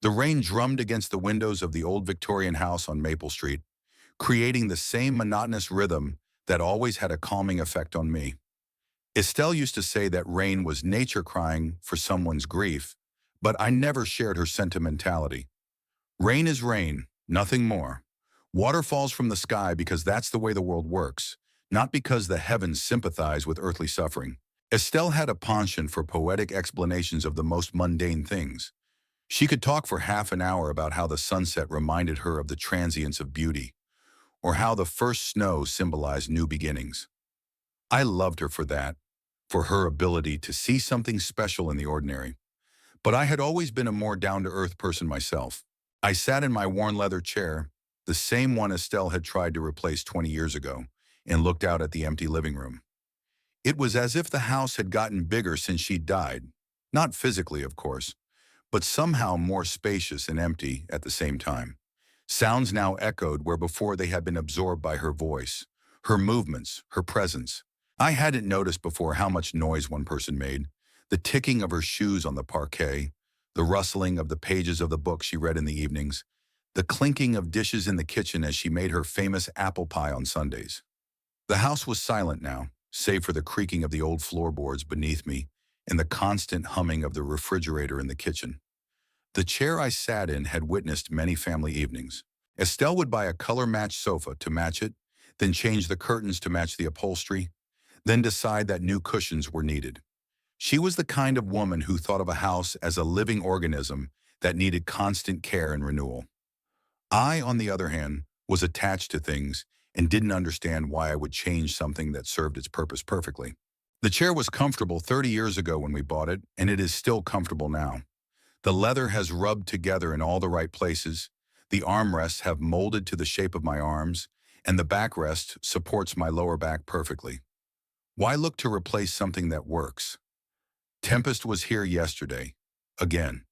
The rain drummed against the windows of the old Victorian house on Maple Street, creating the same monotonous rhythm that always had a calming effect on me. Estelle used to say that rain was nature crying for someone's grief, but I never shared her sentimentality. Rain is rain, nothing more. Water falls from the sky because that's the way the world works, not because the heavens sympathize with earthly suffering. Estelle had a penchant for poetic explanations of the most mundane things. She could talk for half an hour about how the sunset reminded her of the transience of beauty, or how the first snow symbolized new beginnings. I loved her for that, for her ability to see something special in the ordinary. But I had always been a more down-to-earth person myself. I sat in my worn leather chair, the same one Estelle had tried to replace 20 years ago, and looked out at the empty living room. It was as if the house had gotten bigger since she'd died. Not physically, of course, but somehow more spacious and empty at the same time. Sounds now echoed where before they had been absorbed by her voice, her movements, her presence. I hadn't noticed before how much noise one person made, the ticking of her shoes on the parquet, the rustling of the pages of the book she read in the evenings, the clinking of dishes in the kitchen as she made her famous apple pie on Sundays. The house was silent now, save for the creaking of the old floorboards beneath me and the constant humming of the refrigerator in the kitchen. The chair I sat in had witnessed many family evenings. Estelle would buy a color-matched sofa to match it, then change the curtains to match the upholstery, then decide that new cushions were needed. She was the kind of woman who thought of a house as a living organism that needed constant care and renewal. I, on the other hand, was attached to things and didn't understand why I would change something that served its purpose perfectly. The chair was comfortable 30 years ago when we bought it, and it is still comfortable now. The leather has rubbed together in all the right places, the armrests have molded to the shape of my arms, and the backrest supports my lower back perfectly. Why look to replace something that works? Tempest was here yesterday, again.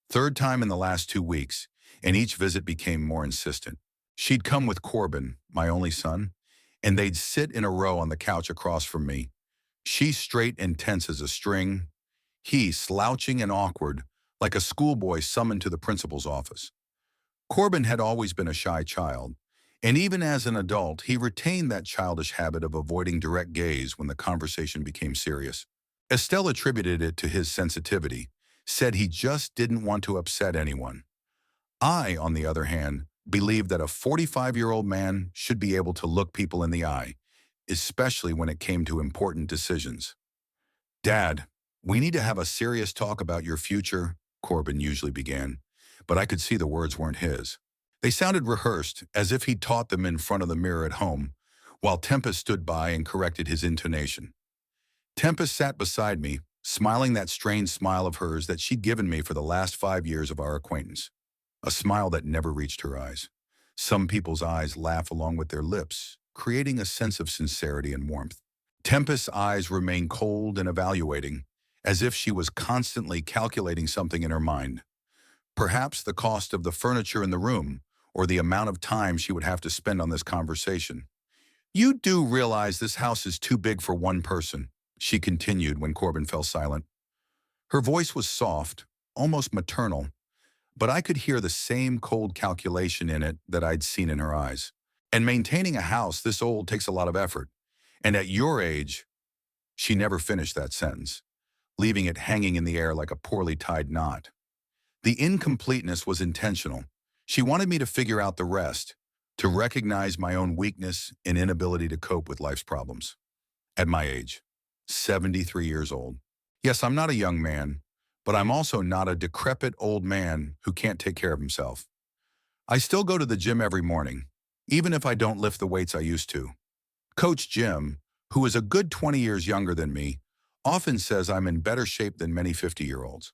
Third time in the last 2 weeks, and each visit became more insistent. She'd come with Corbin, my only son, and they'd sit in a row on the couch across from me. She straight and tense as a string, he slouching and awkward, like a schoolboy summoned to the principal's office. Corbin had always been a shy child, and even as an adult, he retained that childish habit of avoiding direct gaze when the conversation became serious. Estelle attributed it to his sensitivity, said he just didn't want to upset anyone. I, on the other hand, believed that a 45-year-old man should be able to look people in the eye, especially when it came to important decisions. "Dad, we need to have a serious talk about your future," Corbin usually began, but I could see the words weren't his. They sounded rehearsed, as if he'd taught them in front of the mirror at home, while Tempest stood by and corrected his intonation. Tempest sat beside me, smiling that strange smile of hers that she'd given me for the last 5 years of our acquaintance. A smile that never reached her eyes. Some people's eyes laugh along with their lips, creating a sense of sincerity and warmth. Tempest's eyes remained cold and evaluating, as if she was constantly calculating something in her mind. Perhaps the cost of the furniture in the room, or the amount of time she would have to spend on this conversation. "You do realize this house is too big for one person," she continued when Corbin fell silent. Her voice was soft, almost maternal, but I could hear the same cold calculation in it that I'd seen in her eyes. "And maintaining a house this old takes a lot of effort. And at your age," she never finished that sentence, leaving it hanging in the air like a poorly tied knot. The incompleteness was intentional. She wanted me to figure out the rest, to recognize my own weakness and inability to cope with life's problems. At my age, 73 years old. Yes, I'm not a young man, but I'm also not a decrepit old man who can't take care of himself. I still go to the gym every morning, even if I don't lift the weights I used to. Coach Jim, who is a good 20 years younger than me, often says I'm in better shape than many 50-year-olds.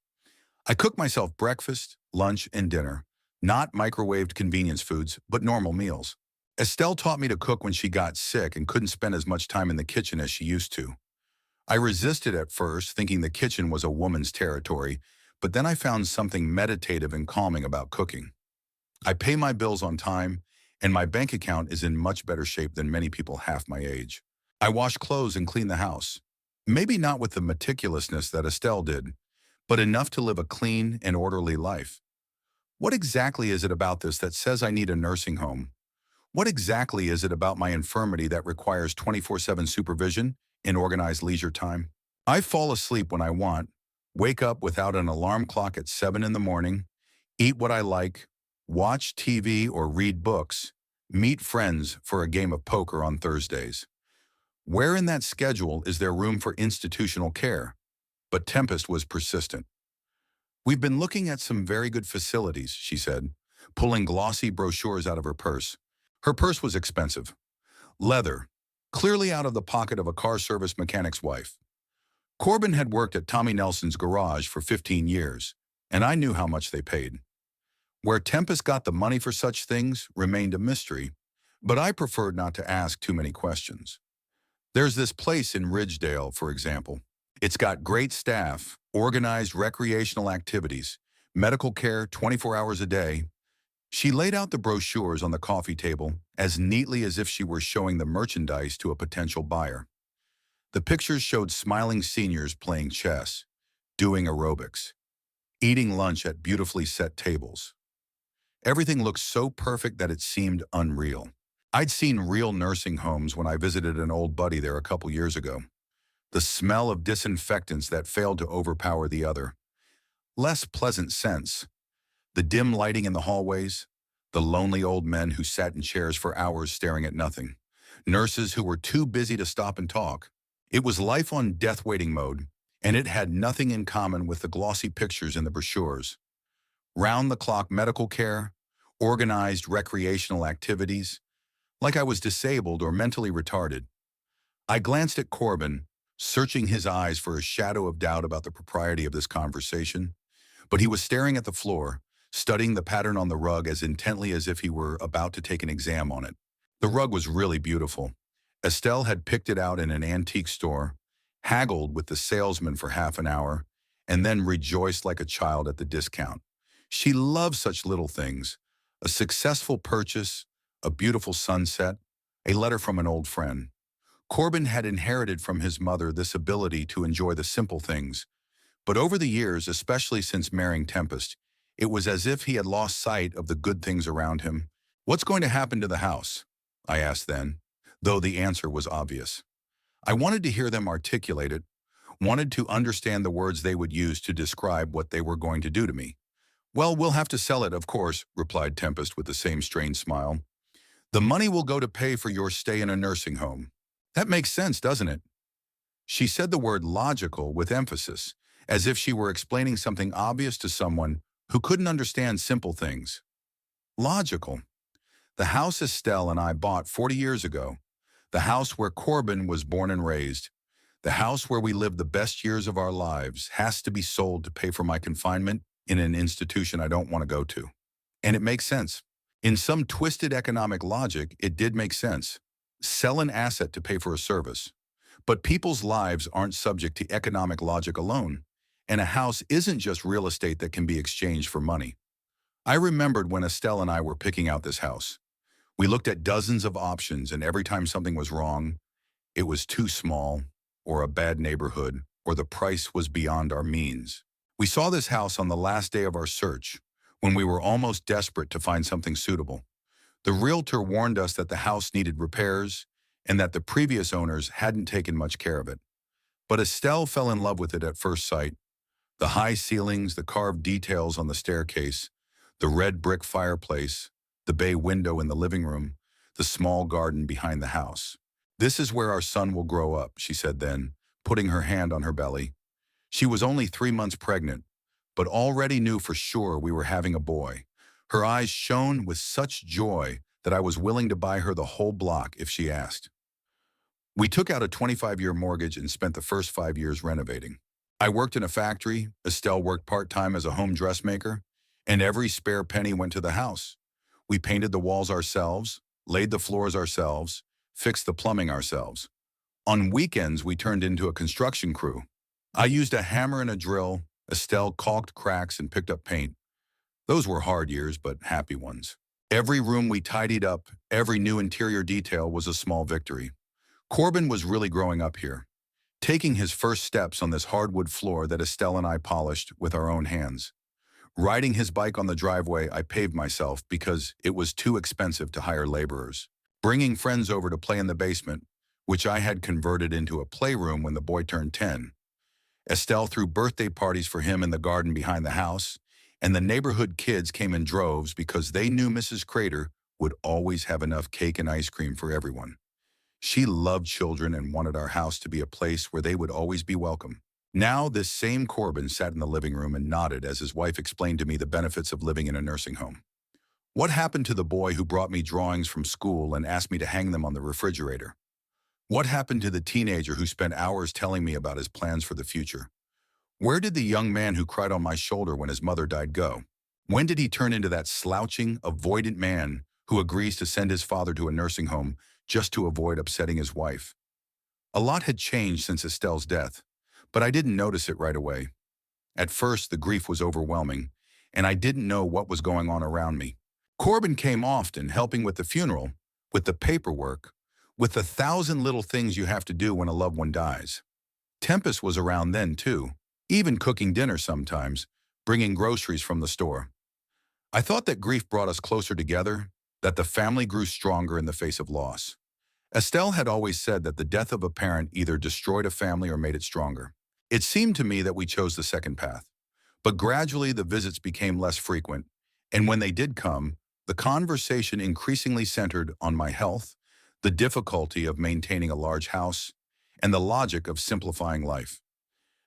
I cook myself breakfast, lunch, and dinner, not microwaved convenience foods, but normal meals. Estelle taught me to cook when she got sick and couldn't spend as much time in the kitchen as she used to. I resisted at first, thinking the kitchen was a woman's territory, but then I found something meditative and calming about cooking. I pay my bills on time, and my bank account is in much better shape than many people half my age. I wash clothes and clean the house. Maybe not with the meticulousness that Estelle did, but enough to live a clean and orderly life. What exactly is it about this that says I need a nursing home? What exactly is it about my infirmity that requires 24/7 supervision in organized leisure time? I fall asleep when I want, wake up without an alarm clock at 7 in the morning, eat what I like, watch TV or read books, meet friends for a game of poker on Thursdays. Where in that schedule is there room for institutional care? But Tempest was persistent. We've been looking at some very good facilities, she said, pulling glossy brochures out of her purse. Her purse was expensive. Leather, clearly out of the pocket of a car service mechanic's wife. Corbin had worked at Tommy Nelson's garage for 15 years, and I knew how much they paid. Where Tempest got the money for such things remained a mystery, but I preferred not to ask too many questions. There's this place in Ridgedale, for example. It's got great staff, organized recreational activities, medical care 24 hours a day. She laid out the brochures on the coffee table as neatly as if she were showing the merchandise to a potential buyer. The pictures showed smiling seniors playing chess, doing aerobics, eating lunch at beautifully set tables. Everything looked so perfect that it seemed unreal. I'd seen real nursing homes when I visited an old buddy there a couple years ago. The smell of disinfectants that failed to overpower the other. Less pleasant scents. The dim lighting in the hallways. The lonely old men who sat in chairs for hours staring at nothing. Nurses who were too busy to stop and talk. It was life on death waiting mode, and it had nothing in common with the glossy pictures in the brochures. Round-the-clock medical care, organized recreational activities, like I was disabled or mentally retarded. I glanced at Corbin, searching his eyes for a shadow of doubt about the propriety of this conversation, but he was staring at the floor, studying the pattern on the rug as intently as if he were about to take an exam on it. The rug was really beautiful. Estelle had picked it out in an antique store, haggled with the salesman for half an hour, and then rejoiced like a child at the discount. She loved such little things: a successful purchase, a beautiful sunset, a letter from an old friend. Corbin had inherited from his mother this ability to enjoy the simple things, but over the years, especially since marrying Tempest, it was as if he had lost sight of the good things around him. "What's going to happen to the house?" I asked then, though the answer was obvious. I wanted to hear them articulate it, wanted to understand the words they would use to describe what they were going to do to me. "Well, we'll have to sell it, of course," replied Tempest with the same strained smile. "The money will go to pay for your stay in a nursing home." "That makes sense, doesn't it?" She said the word logical with emphasis, as if she were explaining something obvious to someone who couldn't understand simple things. Logical. The house Estelle and I bought 40 years ago, the house where Corbin was born and raised, the house where we lived the best years of our lives, has to be sold to pay for my confinement in an institution I don't want to go to. And it makes sense. In some twisted economic logic, it did make sense. Sell an asset to pay for a service. But people's lives aren't subject to economic logic alone, and a house isn't just real estate that can be exchanged for money. I remembered when Estelle and I were picking out this house. We looked at dozens of options, and every time something was wrong, it was too small, or a bad neighborhood, or the price was beyond our means. We saw this house on the last day of our search, when we were almost desperate to find something suitable. The realtor warned us that the house needed repairs and that the previous owners hadn't taken much care of it. But Estelle fell in love with it at first sight. The high ceilings, the carved details on the staircase, the red brick fireplace, the bay window in the living room, the small garden behind the house. "This is where our son will grow up," she said then, putting her hand on her belly. She was only 3 months pregnant, but already knew for sure we were having a boy. Her eyes shone with such joy that I was willing to buy her the whole block if she asked. We took out a 25-year mortgage and spent the first 5 years renovating. I worked in a factory, Estelle worked part-time as a home dressmaker, and every spare penny went to the house. We painted the walls ourselves, laid the floors ourselves, fixed the plumbing ourselves. On weekends, we turned into a construction crew. I used a hammer and a drill. Estelle caulked cracks and picked up paint. Those were hard years, but happy ones. Every room we tidied up, every new interior detail was a small victory. Corbin was really growing up here, taking his first steps on this hardwood floor that Estelle and I polished with our own hands. Riding his bike on the driveway, I paved myself because it was too expensive to hire laborers. Bringing friends over to play in the basement, which I had converted into a playroom when the boy turned 10. Estelle threw birthday parties for him in the garden behind the house, and the neighborhood kids came in droves because they knew Mrs. Crater would always have enough cake and ice cream for everyone. She loved children and wanted our house to be a place where they would always be welcome. Now, this same Corbin sat in the living room and nodded as his wife explained to me the benefits of living in a nursing home. What happened to the boy who brought me drawings from school and asked me to hang them on the refrigerator? What happened to the teenager who spent hours telling me about his plans for the future? Where did the young man who cried on my shoulder when his mother died go? When did he turn into that slouching, avoidant man who agrees to send his father to a nursing home just to avoid upsetting his wife? A lot had changed since Estelle's death, but I didn't notice it right away. At first, the grief was overwhelming, and I didn't know what was going on around me. Corbin came often, helping with the funeral, with the paperwork, with the 1,000 little things you have to do when a loved one dies. Tempest was around then, too, even cooking dinner sometimes, bringing groceries from the store. I thought that grief brought us closer together, that the family grew stronger in the face of loss. Estelle had always said that the death of a parent either destroyed a family or made it stronger. It seemed to me that we chose the second path. But gradually the visits became less frequent, and when they did come, the conversation increasingly centered on my health, the difficulty of maintaining a large house, and the logic of simplifying life.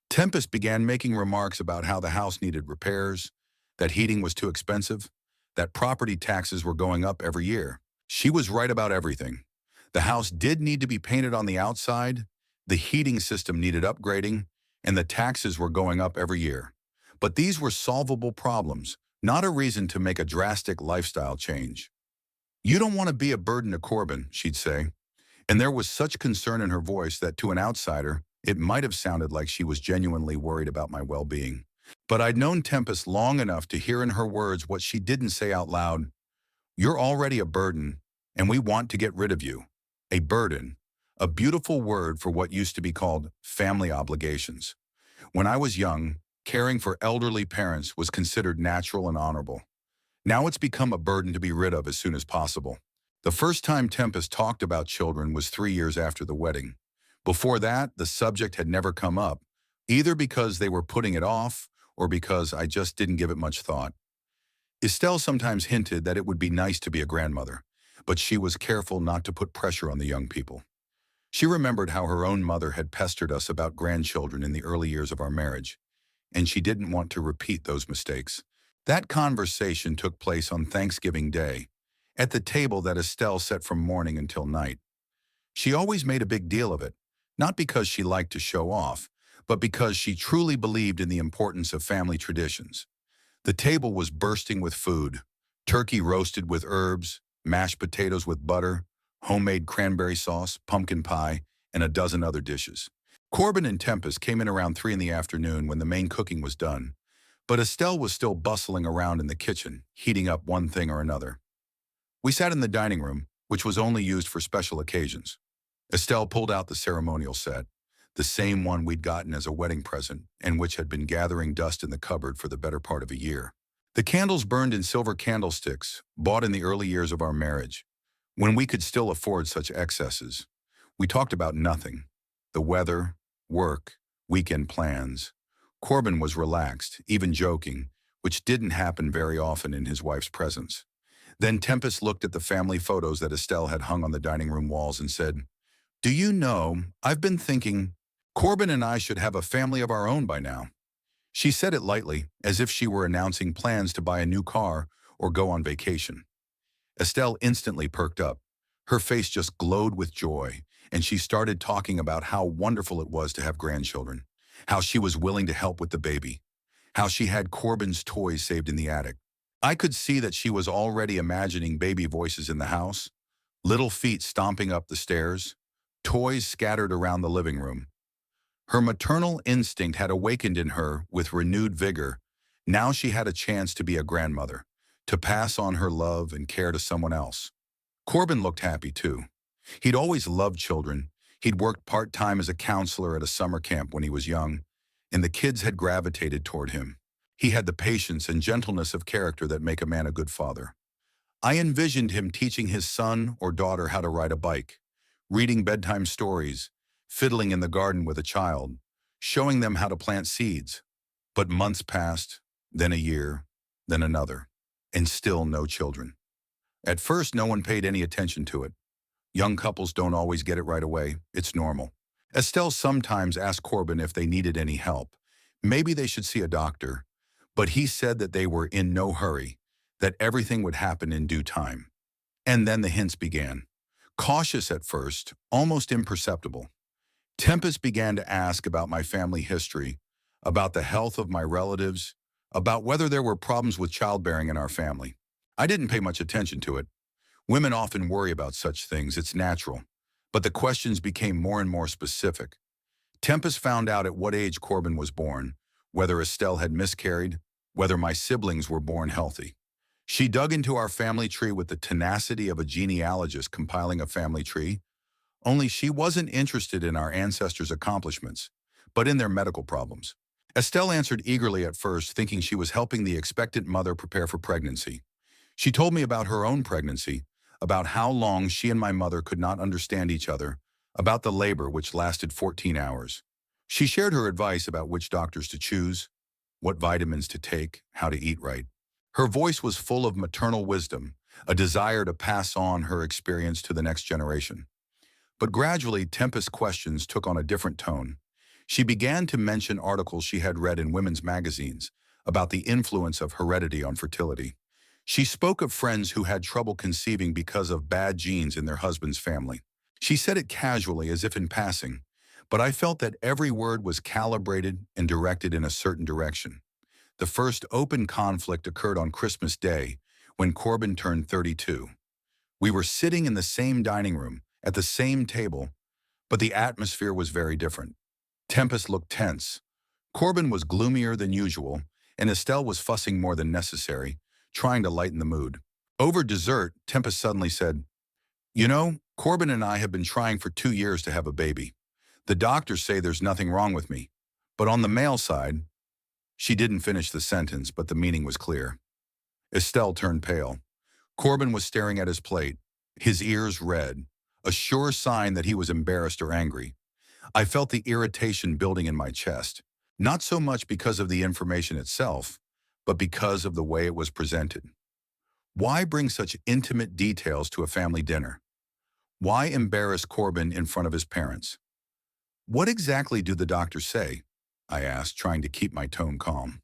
Tempest began making remarks about how the house needed repairs, that heating was too expensive, that property taxes were going up every year. She was right about everything. The house did need to be painted on the outside, the heating system needed upgrading, and the taxes were going up every year. But these were solvable problems, not a reason to make a drastic lifestyle change. "You don't want to be a burden to Corbin," she'd say, and there was such concern in her voice that to an outsider, it might have sounded like she was genuinely worried about my well-being. But I'd known Tempest long enough to hear in her words what she didn't say out loud. "You're already a burden, and we want to get rid of you." A burden, a beautiful word for what used to be called family obligations. When I was young, caring for elderly parents was considered natural and honorable. Now it's become a burden to be rid of as soon as possible. The first time Tempest talked about children was 3 years after the wedding. Before that, the subject had never come up, either because they were putting it off or because I just didn't give it much thought. Estelle sometimes hinted that it would be nice to be a grandmother, but she was careful not to put pressure on the young people. She remembered how her own mother had pestered us about grandchildren in the early years of our marriage, and she didn't want to repeat those mistakes. That conversation took place on Thanksgiving Day, at the table that Estelle set from morning until night. She always made a big deal of it, not because she liked to show off, but because she truly believed in the importance of family traditions. The table was bursting with food: turkey roasted with herbs, mashed potatoes with butter, homemade cranberry sauce, pumpkin pie, and a dozen other dishes. Corbin and Tempest came in around 3 in the afternoon when the main cooking was done, but Estelle was still bustling around in the kitchen, heating up one thing or another. We sat in the dining room, which was only used for special occasions. Estelle pulled out the ceremonial set, the same one we'd gotten as a wedding present and which had been gathering dust in the cupboard for the better part of a year. The candles burned in silver candlesticks, bought in the early years of our marriage, when we could still afford such excesses. We talked about nothing: the weather, work, weekend plans. Corbin was relaxed, even joking, which didn't happen very often in his wife's presence. Then Tempest looked at the family photos that Estelle had hung on the dining room walls and said, "Do you know, I've been thinking Corbin and I should have a family of our own by now." She said it lightly, as if she were announcing plans to buy a new car or go on vacation. Estelle instantly perked up. Her face just glowed with joy, and she started talking about how wonderful it was to have grandchildren, how she was willing to help with the baby, how she had Corbin's toys saved in the attic. I could see that she was already imagining baby voices in the house, little feet stomping up the stairs, toys scattered around the living room. Her maternal instinct had awakened in her with renewed vigor. Now she had a chance to be a grandmother, to pass on her love and care to someone else. Corbin looked happy too. He'd always loved children. He'd worked part-time as a counselor at a summer camp when he was young, and the kids had gravitated toward him. He had the patience and gentleness of character that make a man a good father. I envisioned him teaching his son or daughter how to ride a bike, reading bedtime stories, fiddling in the garden with a child, showing them how to plant seeds. But months passed, then a year, then another, and still no children. At first, no one paid any attention to it. Young couples don't always get it right away. It's normal. Estelle sometimes asked Corbin if they needed any help. Maybe they should see a doctor. But he said that they were in no hurry, that everything would happen in due time. And then the hints began. Cautious at first, almost imperceptible. Tempest began to ask about my family history, about the health of my relatives, about whether there were problems with childbearing in our family. I didn't pay much attention to it. Women often worry about such things, it's natural. But the questions became more and more specific. Tempest found out at what age Corbin was born, whether Estelle had miscarried, whether my siblings were born healthy. She dug into our family tree with the tenacity of a genealogist compiling a family tree, only she wasn't interested in our ancestors' accomplishments, but in their medical problems. Estelle answered eagerly at first, thinking she was helping the expectant mother prepare for pregnancy. She told me about her own pregnancy, about how long she and my mother could not understand each other, about the labor which lasted 14 hours. She shared her advice about which doctors to choose, what vitamins to take, how to eat right. Her voice was full of maternal wisdom, a desire to pass on her experience to the next generation. But gradually, Tempest's questions took on a different tone. She began to mention articles she had read in women's magazines about the influence of heredity on fertility. She spoke of friends who had trouble conceiving because of bad genes in their husband's family. She said it casually, as if in passing, but I felt that every word was calibrated and directed in a certain direction. The first open conflict occurred on Christmas Day, when Corbin turned 32. We were sitting in the same dining room, at the same table, but the atmosphere was very different. Tempest looked tense. Corbin was gloomier than usual, and Estelle was fussing more than necessary, trying to lighten the mood. Over dessert, Tempest suddenly said, "You know, Corbin and I have been trying for 2 years to have a baby. The doctors say there's nothing wrong with me. But on the male side—" She didn't finish the sentence, but the meaning was clear. Estelle turned pale. Corbin was staring at his plate, his ears red, a sure sign that he was embarrassed or angry. I felt the irritation building in my chest, not so much because of the information itself, but because of the way it was presented. Why bring such intimate details to a family dinner? Why embarrass Corbin in front of his parents? "What exactly do the doctors say?" I asked, trying to keep my tone calm.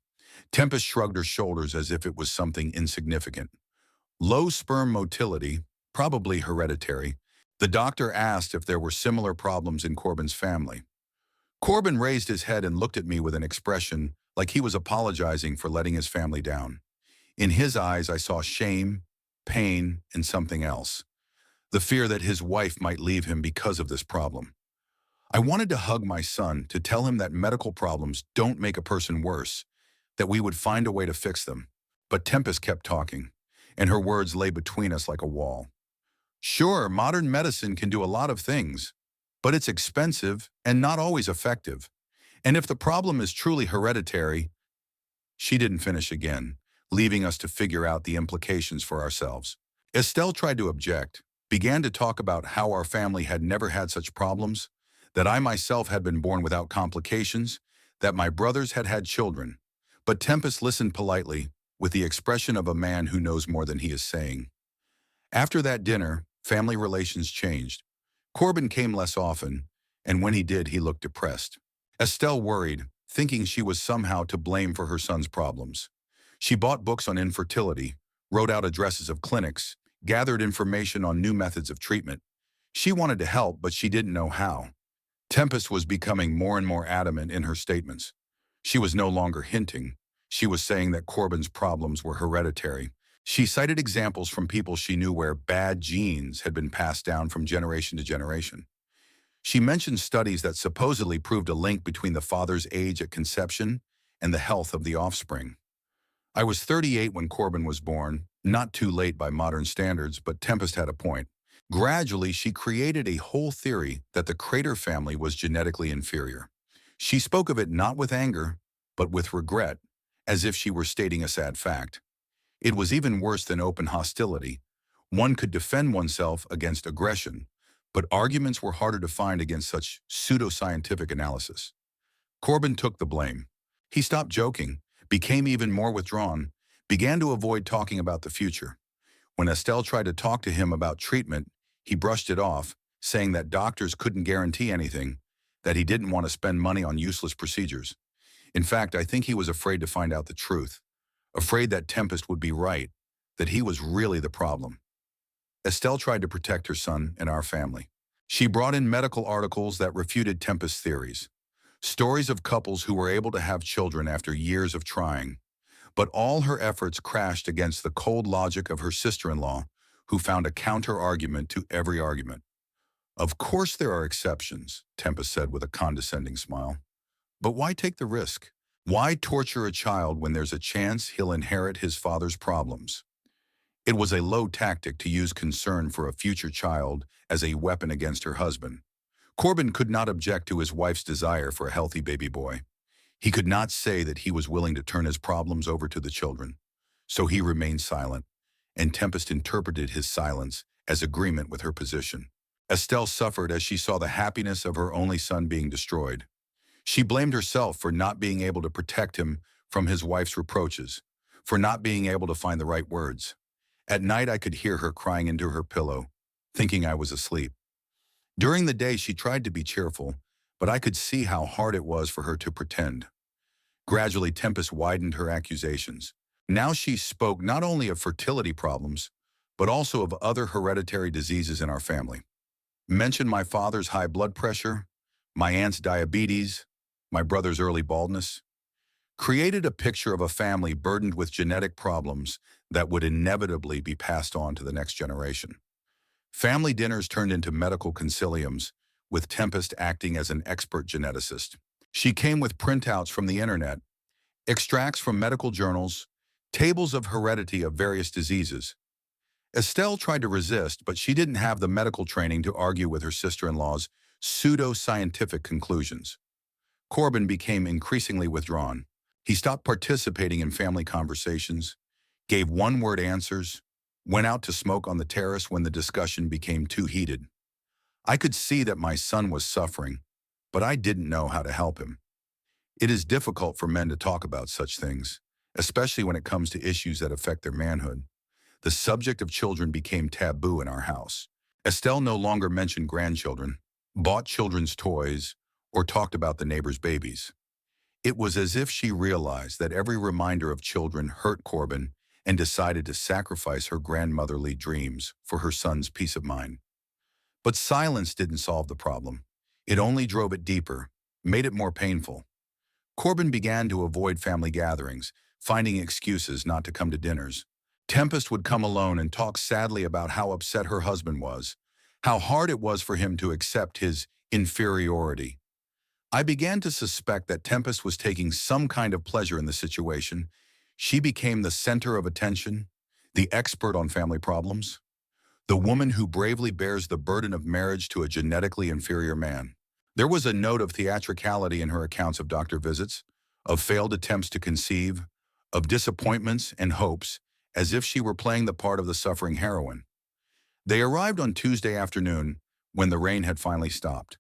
Tempest shrugged her shoulders as if it was something insignificant. "Low sperm motility, probably hereditary." The doctor asked if there were similar problems in Corbin's family. Corbin raised his head and looked at me with an expression like he was apologizing for letting his family down. In his eyes, I saw shame, pain, and something else. The fear that his wife might leave him because of this problem. I wanted to hug my son, to tell him that medical problems don't make a person worse, that we would find a way to fix them. But Tempest kept talking, and her words lay between us like a wall. "Sure, modern medicine can do a lot of things, but it's expensive and not always effective. And if the problem is truly hereditary—" She didn't finish again, leaving us to figure out the implications for ourselves. Estelle tried to object, began to talk about how our family had never had such problems, that I myself had been born without complications, that my brothers had had children. But Tempest listened politely, with the expression of a man who knows more than he is saying. After that dinner, family relations changed. Corbin came less often, and when he did, he looked depressed. Estelle worried, thinking she was somehow to blame for her son's problems. She bought books on infertility, wrote out addresses of clinics, gathered information on new methods of treatment. She wanted to help, but she didn't know how. Tempest was becoming more and more adamant in her statements. She was no longer hinting. She was saying that Corbin's problems were hereditary. She cited examples from people she knew where bad genes had been passed down from generation to generation. She mentioned studies that supposedly proved a link between the father's age at conception and the health of the offspring. I was 38 when Corbin was born, not too late by modern standards, but Tempest had a point. Gradually, she created a whole theory that the Crater family was genetically inferior. She spoke of it not with anger, but with regret, as if she were stating a sad fact. It was even worse than open hostility. One could defend oneself against aggression, but arguments were harder to find against such pseudoscientific analysis. Corbin took the blame. He stopped joking, became even more withdrawn, began to avoid talking about the future. When Estelle tried to talk to him about treatment, he brushed it off, saying that doctors couldn't guarantee anything, that he didn't want to spend money on useless procedures. In fact, I think he was afraid to find out the truth, afraid that Tempest would be right, that he was really the problem. Estelle tried to protect her son and our family. She brought in medical articles that refuted Tempest's theories, stories of couples who were able to have children after years of trying. But all her efforts crashed against the cold logic of her sister-in-law, who found a counter-argument to every argument. "Of course there are exceptions," Tempest said with a condescending smile. "But why take the risk? Why torture a child when there's a chance he'll inherit his father's problems?" It was a low tactic to use concern for a future child as a weapon against her husband. Corbin could not object to his wife's desire for a healthy baby boy. He could not say that he was willing to turn his problems over to the children. So he remained silent, and Tempest interpreted his silence as agreement with her position. Estelle suffered as she saw the happiness of her only son being destroyed. She blamed herself for not being able to protect him from his wife's reproaches, for not being able to find the right words. At night, I could hear her crying into her pillow, thinking I was asleep. During the day, she tried to be cheerful, but I could see how hard it was for her to pretend. Gradually, Tempest widened her accusations. Now she spoke not only of fertility problems, but also of other hereditary diseases in our family. Mentioned my father's high blood pressure, my aunt's diabetes, my brother's early baldness. Created a picture of a family burdened with genetic problems that would inevitably be passed on to the next generation. Family dinners turned into medical conciliums, with Tempest acting as an expert geneticist. She came with printouts from the internet, extracts from medical journals, tables of heredity of various diseases. Estelle tried to resist, but she didn't have the medical training to argue with her sister-in-law's pseudo-scientific conclusions. Corbin became increasingly withdrawn. He stopped participating in family conversations, gave one-word answers, went out to smoke on the terrace when the discussion became too heated. I could see that my son was suffering, but I didn't know how to help him. It is difficult for men to talk about such things, especially when it comes to issues that affect their manhood. The subject of children became taboo in our house. Estelle no longer mentioned grandchildren, bought children's toys, or talked about the neighbor's babies. It was as if she realized that every reminder of children hurt Corbin and decided to sacrifice her grandmotherly dreams for her son's peace of mind. But silence didn't solve the problem. It only drove it deeper, made it more painful. Corbin began to avoid family gatherings, finding excuses not to come to dinners. Tempest would come alone and talk sadly about how upset her husband was, how hard it was for him to accept his inferiority. I began to suspect that Tempest was taking some kind of pleasure in the situation. She became the center of attention, the expert on family problems, the woman who bravely bears the burden of marriage to a genetically inferior man. There was a note of theatricality in her accounts of doctor visits, of failed attempts to conceive, of disappointments and hopes, as if she were playing the part of the suffering heroine. They arrived on Tuesday afternoon, when the rain had finally stopped,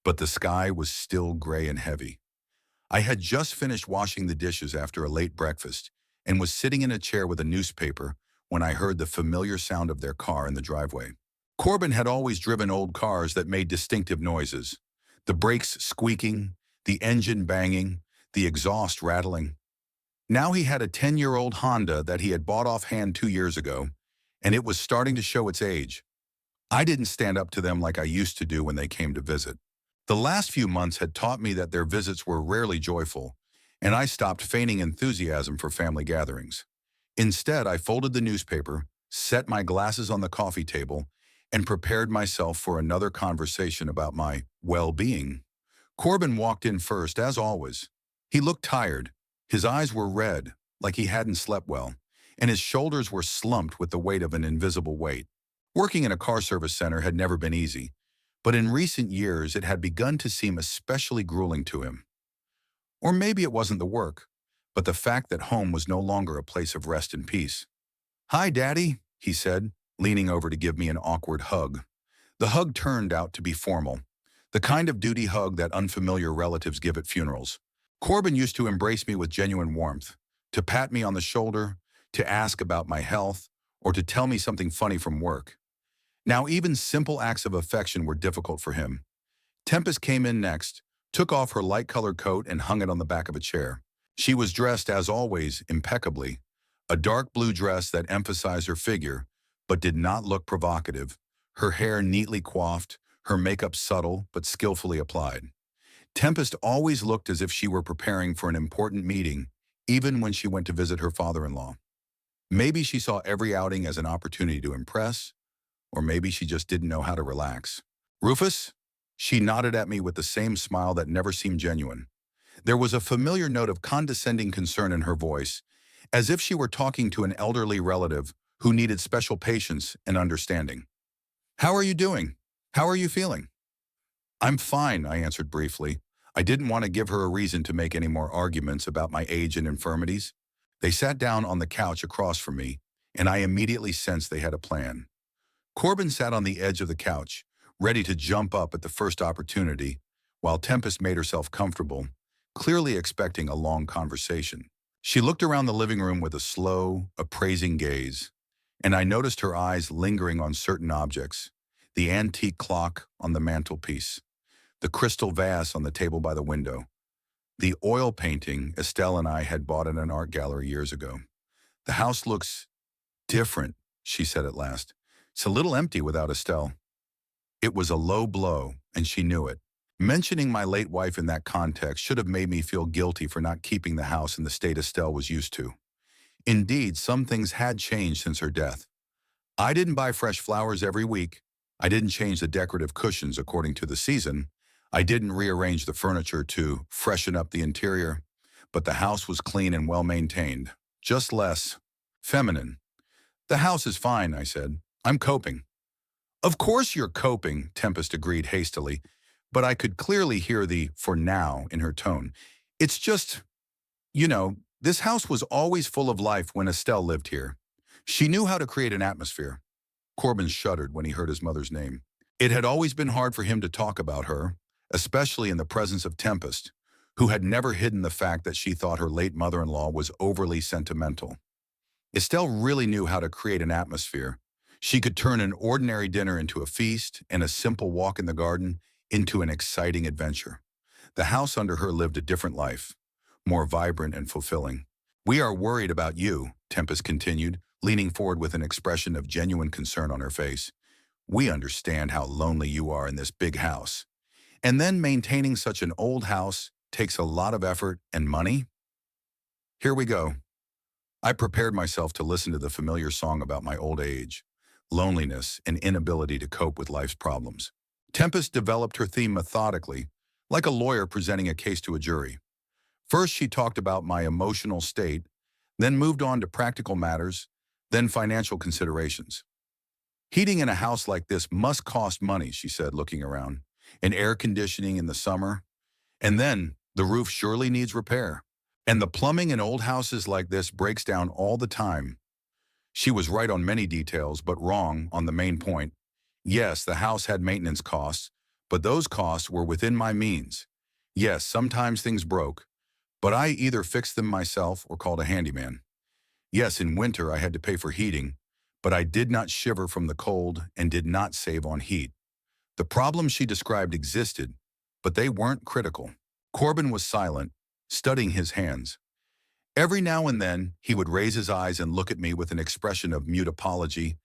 but the sky was still gray and heavy. I had just finished washing the dishes after a late breakfast and was sitting in a chair with a newspaper when I heard the familiar sound of their car in the driveway. Corbin had always driven old cars that made distinctive noises, the brakes squeaking, the engine banging, the exhaust rattling. Now he had a 10-year-old Honda that he had bought offhand 2 years ago, and it was starting to show its age. I didn't stand up to them like I used to do when they came to visit. The last few months had taught me that their visits were rarely joyful, and I stopped feigning enthusiasm for family gatherings. Instead, I folded the newspaper, set my glasses on the coffee table, and prepared myself for another conversation about my well-being. Corbin walked in first, as always. He looked tired. His eyes were red, like he hadn't slept well, and his shoulders were slumped with the weight of an invisible weight. Working in a car service center had never been easy, but in recent years it had begun to seem especially grueling to him. Or maybe it wasn't the work, but the fact that home was no longer a place of rest and peace. "Hi, Daddy," he said, leaning over to give me an awkward hug. The hug turned out to be formal, the kind of duty hug that unfamiliar relatives give at funerals. Corbin used to embrace me with genuine warmth, to pat me on the shoulder, to ask about my health, or to tell me something funny from work. Now even simple acts of affection were difficult for him. Tempest came in next, took off her light-colored coat and hung it on the back of a chair. She was dressed, as always, impeccably, a dark blue dress that emphasized her figure, but did not look provocative, her hair neatly coiffed, her makeup subtle but skillfully applied. Tempest always looked as if she were preparing for an important meeting, even when she went to visit her father-in-law. Maybe she saw every outing as an opportunity to impress, or maybe she just didn't know how to relax. "Rufus?" She nodded at me with the same smile that never seemed genuine. There was a familiar note of condescending concern in her voice, as if she were talking to an elderly relative who needed special patience and understanding. "How are you doing? How are you feeling?" "I'm fine," I answered briefly. I didn't want to give her a reason to make any more arguments about my age and infirmities. They sat down on the couch across from me, and I immediately sensed they had a plan. Corbin sat on the edge of the couch, ready to jump up at the first opportunity, while Tempest made herself comfortable, clearly expecting a long conversation. She looked around the living room with a slow, appraising gaze, and I noticed her eyes lingering on certain objects: the antique clock on the mantelpiece, the crystal vase on the table by the window, the oil painting Estelle and I had bought in an art gallery years ago. "The house looks different," she said at last. "It's a little empty without Estelle." It was a low blow, and she knew it. Mentioning my late wife in that context should have made me feel guilty for not keeping the house in the state Estelle was used to. Indeed, some things had changed since her death. I didn't buy fresh flowers every week. I didn't change the decorative cushions according to the season. I didn't rearrange the furniture to freshen up the interior. But the house was clean and well-maintained, just less feminine. "The house is fine," I said. "I'm coping." "Of course you're coping," Tempest agreed hastily, but I could clearly hear the "for now" in her tone. "It's just, this house was always full of life when Estelle lived here. She knew how to create an atmosphere." Corbin shuddered when he heard his mother's name. It had always been hard for him to talk about her, especially in the presence of Tempest, who had never hidden the fact that she thought her late mother-in-law was overly sentimental. Estelle really knew how to create an atmosphere. She could turn an ordinary dinner into a feast and a simple walk in the garden into an exciting adventure. The house under her lived a different life, more vibrant and fulfilling. "We are worried about you," Tempest continued, leaning forward with an expression of genuine concern on her face. "We understand how lonely you are in this big house. And then maintaining such an old house takes a lot of effort and money." Here we go. I prepared myself to listen to the familiar song about my old age, loneliness, and inability to cope with life's problems. Tempest developed her theme methodically, like a lawyer presenting a case to a jury. First, she talked about my emotional state, then moved on to practical matters, then financial considerations. "Heating in a house like this must cost money," she said, looking around, "and air conditioning in the summer. And then the roof surely needs repair. And the plumbing in old houses like this breaks down all the time." She was right on many details, but wrong on the main point. Yes, the house had maintenance costs, but those costs were within my means. Yes, sometimes things broke, but I either fixed them myself or called a handyman. Yes, in winter I had to pay for heating, but I did not shiver from the cold and did not save on heat. The problems she described existed, but they weren't critical. Corbin was silent, studying his hands. Every now and then, he would raise his eyes and look at me with an expression of mute apology,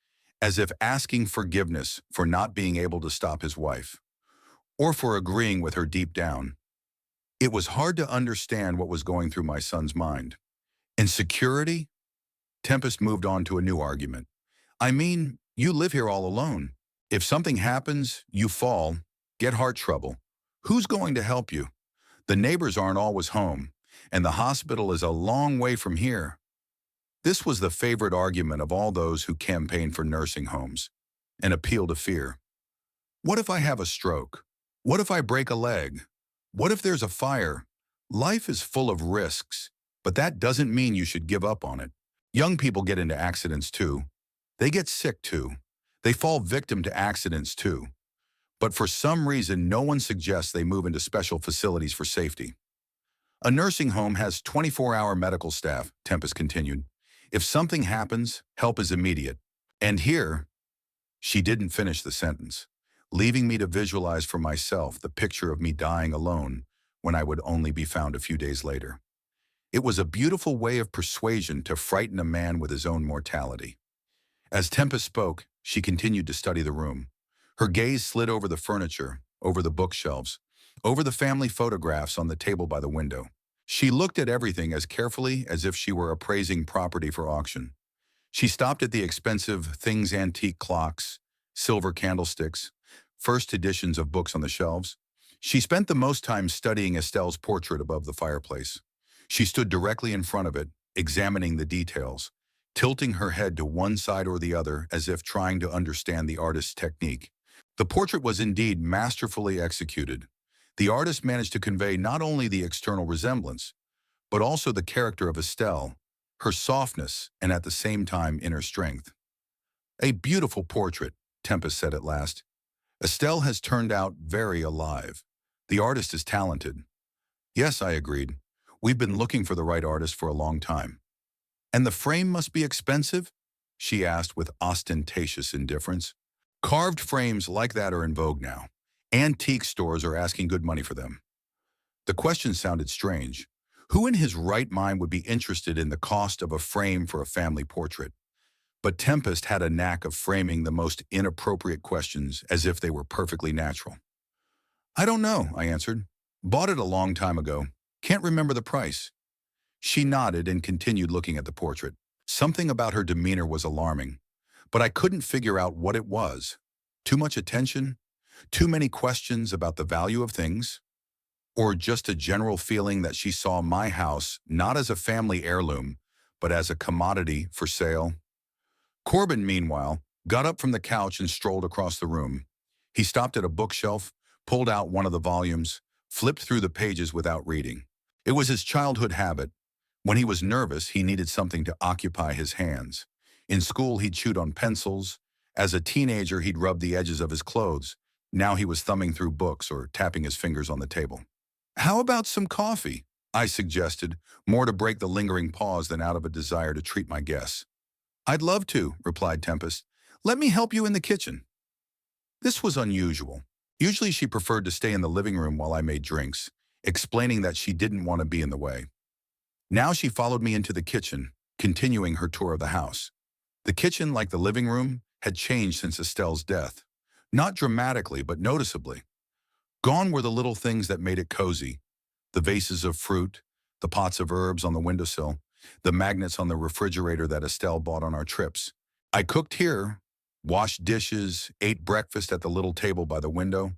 as if asking forgiveness for not being able to stop his wife, or for agreeing with her deep down. It was hard to understand what was going through my son's mind. Insecurity? Tempest moved on to a new argument. "I mean, you live here all alone. If something happens, you fall, get heart trouble. Who's going to help you? The neighbors aren't always home, and the hospital is a long way from here." This was the favorite argument of all those who campaigned for nursing homes, an appeal to fear. What if I have a stroke? What if I break a leg? What if there's a fire? Life is full of risks, But that doesn't mean you should give up on it. Young people get into accidents too. They get sick too. They fall victim to accidents too. But for some reason, no one suggests they move into special facilities for safety. A nursing home has 24-hour medical staff, Tempest continued. If something happens, help is immediate. And here, she didn't finish the sentence, leaving me to visualize for myself the picture of me dying alone when I would only be found a few days later. It was a beautiful way of persuasion to frighten a man with his own mortality. As Tempest spoke, she continued to study the room. Her gaze slid over the furniture, over the bookshelves, over the family photographs on the table by the window. She looked at everything as carefully as if she were appraising property for auction. She stopped at the expensive things antique clocks, silver candlesticks, first editions of books on the shelves. She spent the most time studying Estelle's portrait above the fireplace. She stood directly in front of it, examining the details, tilting her head to one side or the other as if trying to understand the artist's technique. The portrait was indeed masterfully executed. The artist managed to convey not only the external resemblance, but also the character of Estelle, her softness and at the same time inner strength. A beautiful portrait, Tempest said at last. Estelle has turned out very alive. The artist is talented. Yes, I agreed. We've been looking for the right artist for a long time. And the frame must be expensive? She asked with ostentatious indifference. Carved frames like that are in vogue now. Antique stores are asking good money for them. The question sounded strange. Who in his right mind would be interested in the cost of a frame for a family portrait? But Tempest had a knack of framing the most inappropriate questions as if they were perfectly natural. I don't know, I answered. Bought it a long time ago. Can't remember the price. She nodded and continued looking at the portrait. Something about her demeanor was alarming, but I couldn't figure out what it was. Too much attention? Too many questions about the value of things? Or just a general feeling that she saw my house not as a family heirloom, but as a commodity for sale? Corbin, meanwhile, got up from the couch and strolled across the room. He stopped at a bookshelf, pulled out one of the volumes, flipped through the pages without reading. It was his childhood habit. When he was nervous, he needed something to occupy his hands. In school, he'd chewed on pencils. As a teenager, he'd rubbed the edges of his clothes. Now he was thumbing through books or tapping his fingers on the table. How about some coffee? I suggested, more to break the lingering pause than out of a desire to treat my guests. I'd love to, replied Tempest. Let me help you in the kitchen. This was unusual. Usually she preferred to stay in the living room while I made drinks, explaining that she didn't want to be in the way. Now she followed me into the kitchen, continuing her tour of the house. The kitchen, like the living room, had changed since Estelle's death. Not dramatically, but noticeably. Gone were the little things that made it cozy. The vases of fruit, the pots of herbs on the windowsill, the magnets on the refrigerator that Estelle bought on our trips. I cooked here, washed dishes, ate breakfast at the little table by the window.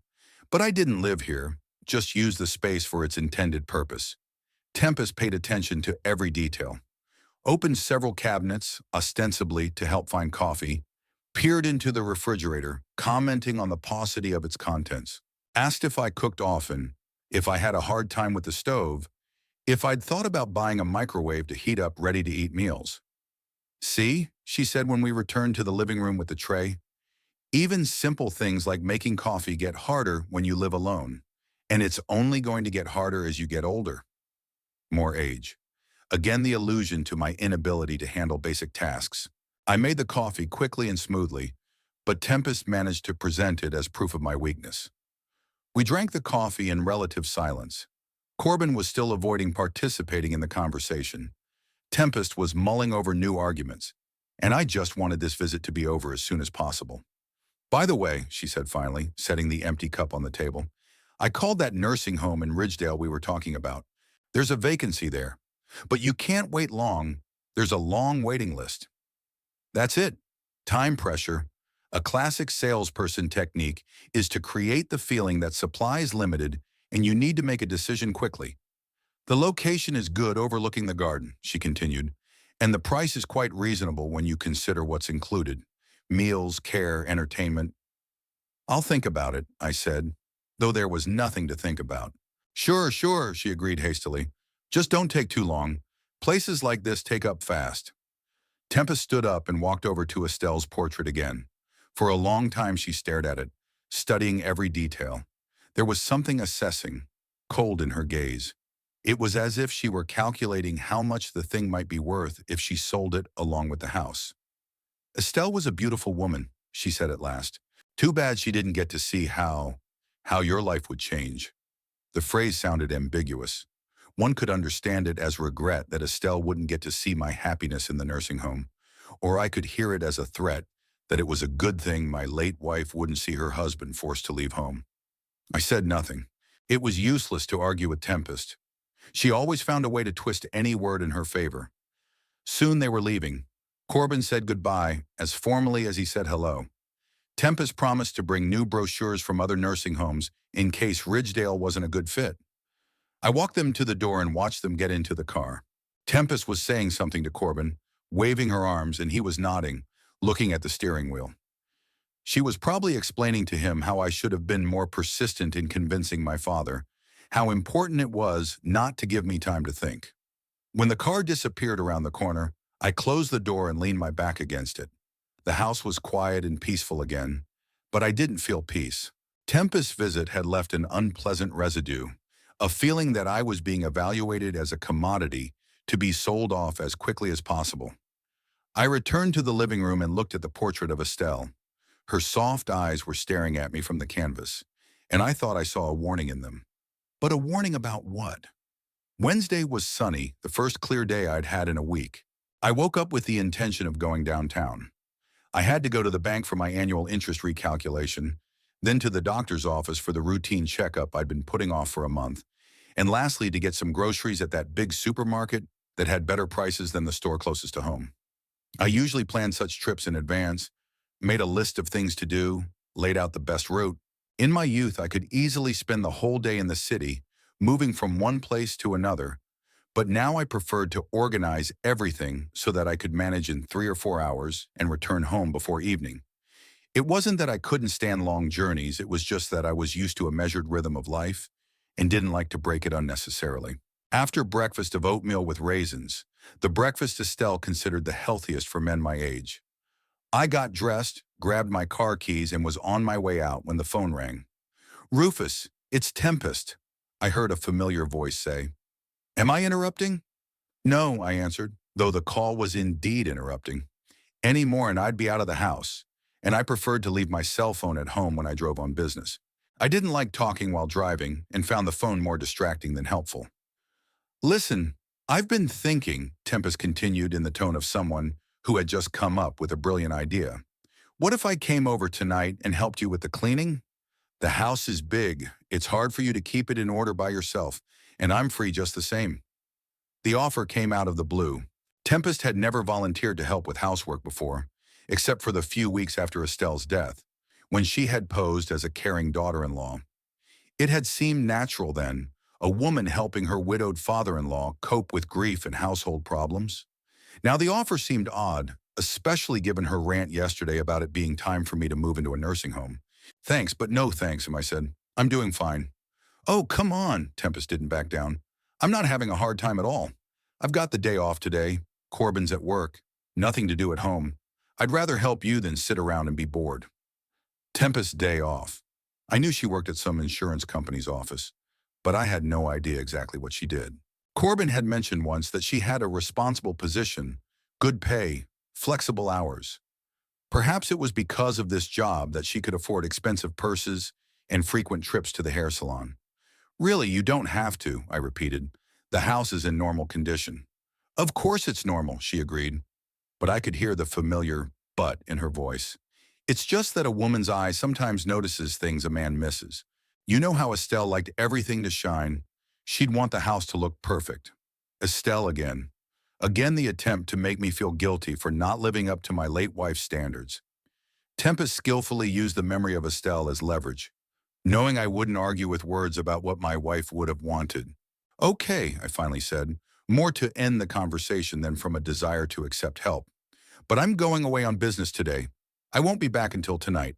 But I didn't live here, just used the space for its intended purpose. Tempest paid attention to every detail. Opened several cabinets, ostensibly to help find coffee, peered into the refrigerator, commenting on the paucity of its contents. Asked if I cooked often, if I had a hard time with the stove, if I'd thought about buying a microwave to heat up ready-to-eat meals. See, she said when we returned to the living room with the tray, even simple things like making coffee get harder when you live alone, and it's only going to get harder as you get older. More age. Again, the allusion to my inability to handle basic tasks. I made the coffee quickly and smoothly, but Tempest managed to present it as proof of my weakness. We drank the coffee in relative silence. Corbin was still avoiding participating in the conversation. Tempest was mulling over new arguments, and I just wanted this visit to be over as soon as possible. By the way, she said finally, setting the empty cup on the table, I called that nursing home in Ridgedale we were talking about. There's a vacancy there, but you can't wait long. There's a long waiting list. That's it. Time pressure. A classic salesperson technique is to create the feeling that supply is limited and you need to make a decision quickly. The location is good overlooking the garden, she continued, and the price is quite reasonable when you consider what's included. Meals, care, entertainment. I'll think about it, I said, though there was nothing to think about. Sure, she agreed hastily. Just don't take too long. Places like this take up fast. Tempest stood up and walked over to Estelle's portrait again. For a long time she stared at it, studying every detail. There was something assessing, cold in her gaze. It was as if she were calculating how much the thing might be worth if she sold it along with the house. Estelle was a beautiful woman, she said at last. Too bad she didn't get to see how your life would change. The phrase sounded ambiguous. One could understand it as regret that Estelle wouldn't get to see my happiness in the nursing home, or I could hear it as a threat that it was a good thing my late wife wouldn't see her husband forced to leave home. I said nothing. It was useless to argue with Tempest. She always found a way to twist any word in her favor. Soon they were leaving. Corbin said goodbye as formally as he said hello. Tempest promised to bring new brochures from other nursing homes in case Ridgedale wasn't a good fit. I walked them to the door and watched them get into the car. Tempest was saying something to Corbin, waving her arms, and he was nodding, looking at the steering wheel. She was probably explaining to him how I should have been more persistent in convincing my father, how important it was not to give me time to think. When the car disappeared around the corner, I closed the door and leaned my back against it. The house was quiet and peaceful again, but I didn't feel peace. Tempest's visit had left an unpleasant residue, a feeling that I was being evaluated as a commodity to be sold off as quickly as possible. I returned to the living room and looked at the portrait of Estelle. Her soft eyes were staring at me from the canvas, and I thought I saw a warning in them. But a warning about what? Wednesday was sunny, the first clear day I'd had in a week. I woke up with the intention of going downtown. I had to go to the bank for my annual interest recalculation, then to the doctor's office for the routine checkup I'd been putting off for a month, and lastly to get some groceries at that big supermarket that had better prices than the store closest to home. I usually planned such trips in advance, made a list of things to do, laid out the best route. In my youth, I could easily spend the whole day in the city, moving from one place to another, but now I preferred to organize everything so that I could manage in 3 or 4 hours and return home before evening. It wasn't that I couldn't stand long journeys, it was just that I was used to a measured rhythm of life and didn't like to break it unnecessarily. After breakfast of oatmeal with raisins, the breakfast Estelle considered the healthiest for men my age. I got dressed, grabbed my car keys, and was on my way out when the phone rang. "Rufus, it's Tempest," I heard a familiar voice say. "Am I interrupting?" "No," I answered, though the call was indeed interrupting. Any more and I'd be out of the house, and I preferred to leave my cell phone at home when I drove on business. I didn't like talking while driving and found the phone more distracting than helpful. "Listen, I've been thinking," Tempest continued in the tone of someone who had just come up with a brilliant idea. "What if I came over tonight and helped you with the cleaning? The house is big. It's hard for you to keep it in order by yourself, and I'm free just the same." The offer came out of the blue. Tempest had never volunteered to help with housework before, except for the few weeks after Estelle's death, when she had posed as a caring daughter-in-law. It had seemed natural then, a woman helping her widowed father-in-law cope with grief and household problems. Now the offer seemed odd, especially given her rant yesterday about it being time for me to move into a nursing home. "Thanks, but no thanks," I said. "I'm doing fine." "Oh, come on," Tempest didn't back down. "I'm not having a hard time at all. I've got the day off today. Corbin's at work. Nothing to do at home. I'd rather help you than sit around and be bored." Tempest's day off. I knew she worked at some insurance company's office, but I had no idea exactly what she did. Corbin had mentioned once that she had a responsible position, good pay, flexible hours. Perhaps it was because of this job that she could afford expensive purses and frequent trips to the hair salon. "Really, you don't have to," I repeated. "The house is in normal condition." "Of course it's normal," she agreed, but I could hear the familiar "but" in her voice. "It's just that a woman's eye sometimes notices things a man misses. You know how Estelle liked everything to shine. She'd want the house to look perfect." Estelle again. Again the attempt to make me feel guilty for not living up to my late wife's standards. Tempest skillfully used the memory of Estelle as leverage, knowing I wouldn't argue with words about what my wife would have wanted. "Okay," I finally said, more to end the conversation than from a desire to accept help. "But I'm going away on business today. I won't be back until tonight."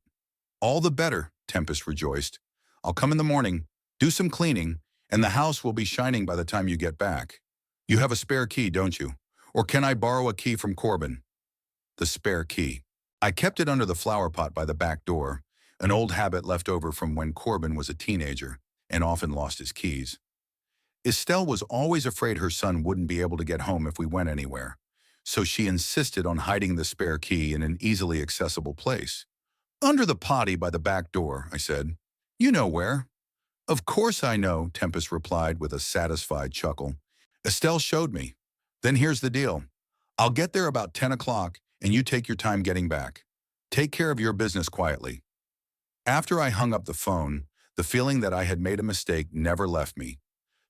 "All the better," Tempest rejoiced. "I'll come in the morning, do some cleaning, and the house will be shining by the time you get back." You have a spare key, don't you? Or can I borrow a key from Corbin? The spare key. I kept it under the flower pot by the back door, an old habit left over from when Corbin was a teenager and often lost his keys. Estelle was always afraid her son wouldn't be able to get home if we went anywhere, so she insisted on hiding the spare key in an easily accessible place. Under the potty by the back door, I said. You know where. Of course I know, Tempest replied with a satisfied chuckle. Estelle showed me. Then here's the deal. I'll get there about 10 o'clock, and you take your time getting back. Take care of your business quietly. After I hung up the phone, the feeling that I had made a mistake never left me.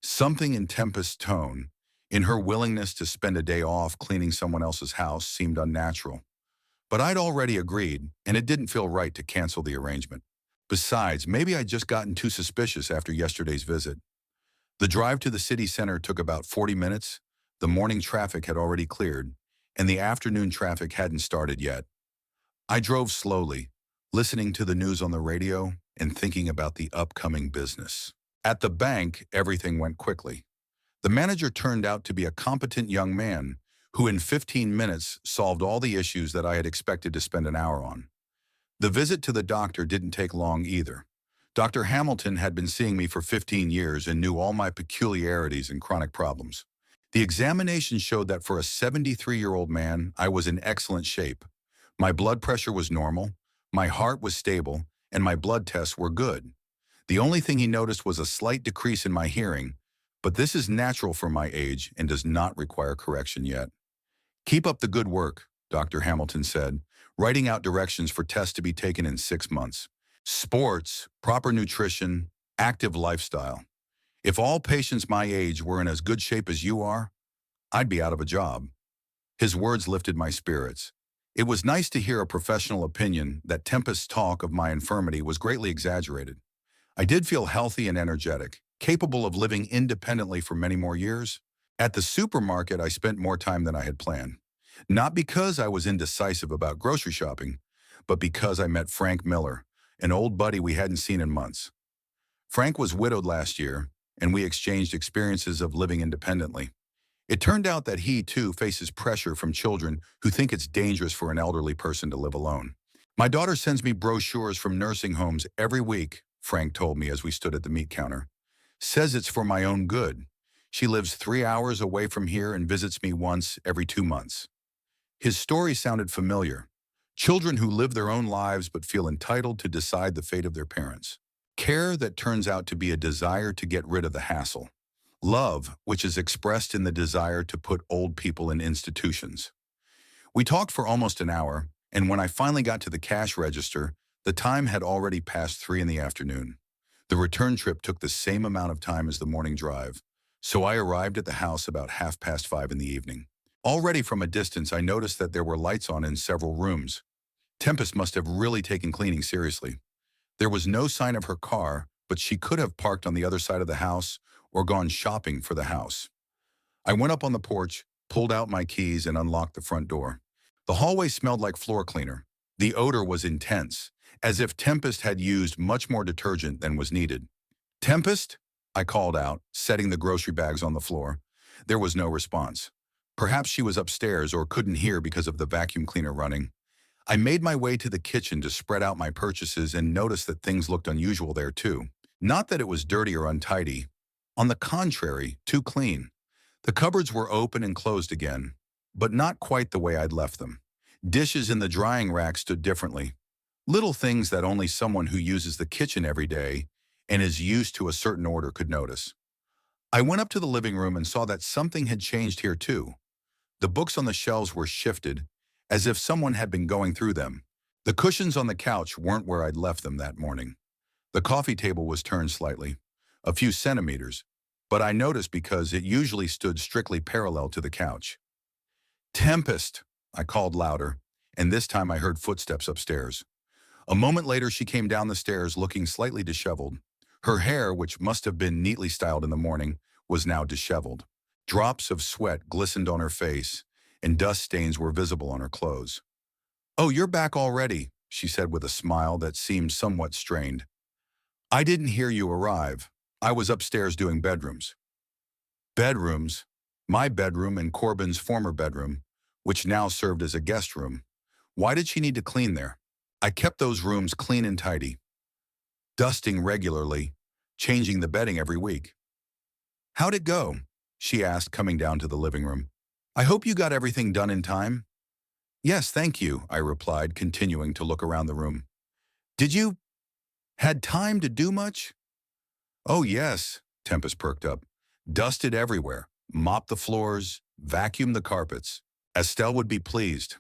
Something in Tempest's tone, in her willingness to spend a day off cleaning someone else's house, seemed unnatural. But I'd already agreed, and it didn't feel right to cancel the arrangement. Besides, maybe I'd just gotten too suspicious after yesterday's visit. The drive to the city center took about 40 minutes. The morning traffic had already cleared, and the afternoon traffic hadn't started yet. I drove slowly, listening to the news on the radio and thinking about the upcoming business. At the bank, everything went quickly. The manager turned out to be a competent young man who in 15 minutes solved all the issues that I had expected to spend an hour on. The visit to the doctor didn't take long either. Dr. Hamilton had been seeing me for 15 years and knew all my peculiarities and chronic problems. The examination showed that for a 73-year-old man, I was in excellent shape. My blood pressure was normal, my heart was stable, and my blood tests were good. The only thing he noticed was a slight decrease in my hearing, but this is natural for my age and does not require correction yet. Keep up the good work, Dr. Hamilton said, writing out directions for tests to be taken in 6 months. Sports, proper nutrition, active lifestyle. If all patients my age were in as good shape as you are, I'd be out of a job. His words lifted my spirits. It was nice to hear a professional opinion that Tempest's talk of my infirmity was greatly exaggerated. I did feel healthy and energetic, capable of living independently for many more years. At the supermarket, I spent more time than I had planned. Not because I was indecisive about grocery shopping, but because I met Frank Miller, an old buddy we hadn't seen in months. Frank was widowed last year, and we exchanged experiences of living independently. It turned out that he, too, faces pressure from children who think it's dangerous for an elderly person to live alone. My daughter sends me brochures from nursing homes every week, Frank told me as we stood at the meat counter. Says it's for my own good. She lives 3 hours away from here and visits me once every 2 months. His story sounded familiar. Children who live their own lives but feel entitled to decide the fate of their parents. Care that turns out to be a desire to get rid of the hassle. Love, which is expressed in the desire to put old people in institutions. We talked for almost an hour, and when I finally got to the cash register, the time had already passed 3 in the afternoon. The return trip took the same amount of time as the morning drive, so I arrived at the house about 5:30 in the evening. Already from a distance, I noticed that there were lights on in several rooms. Tempest must have really taken cleaning seriously. There was no sign of her car, but she could have parked on the other side of the house or gone shopping for the house. I went up on the porch, pulled out my keys, and unlocked the front door. The hallway smelled like floor cleaner. The odor was intense, as if Tempest had used much more detergent than was needed. Tempest? I called out, setting the grocery bags on the floor. There was no response. Perhaps she was upstairs or couldn't hear because of the vacuum cleaner running. I made my way to the kitchen to spread out my purchases and noticed that things looked unusual there too. Not that it was dirty or untidy. On the contrary, too clean. The cupboards were open and closed again, but not quite the way I'd left them. Dishes in the drying rack stood differently. Little things that only someone who uses the kitchen every day and is used to a certain order could notice. I went up to the living room and saw that something had changed here too. The books on the shelves were shifted, as if someone had been going through them. The cushions on the couch weren't where I'd left them that morning. The coffee table was turned slightly, a few centimeters, but I noticed because it usually stood strictly parallel to the couch. Tempest, I called louder, and this time I heard footsteps upstairs. A moment later, she came down the stairs looking slightly disheveled. Her hair, which must have been neatly styled in the morning, was now disheveled. Drops of sweat glistened on her face, and dust stains were visible on her clothes. "Oh, you're back already," she said with a smile that seemed somewhat strained. "I didn't hear you arrive. I was upstairs doing bedrooms." "Bedrooms?" My bedroom and Corbin's former bedroom, which now served as a guest room. Why did she need to clean there? I kept those rooms clean and tidy, dusting regularly, changing the bedding every week. How'd it go? She asked, coming down to the living room. I hope you got everything done in time. Yes, thank you, I replied, continuing to look around the room. Did you had time to do much? Oh, yes, Tempest perked up. Dusted everywhere, mopped the floors, vacuumed the carpets. Estelle would be pleased.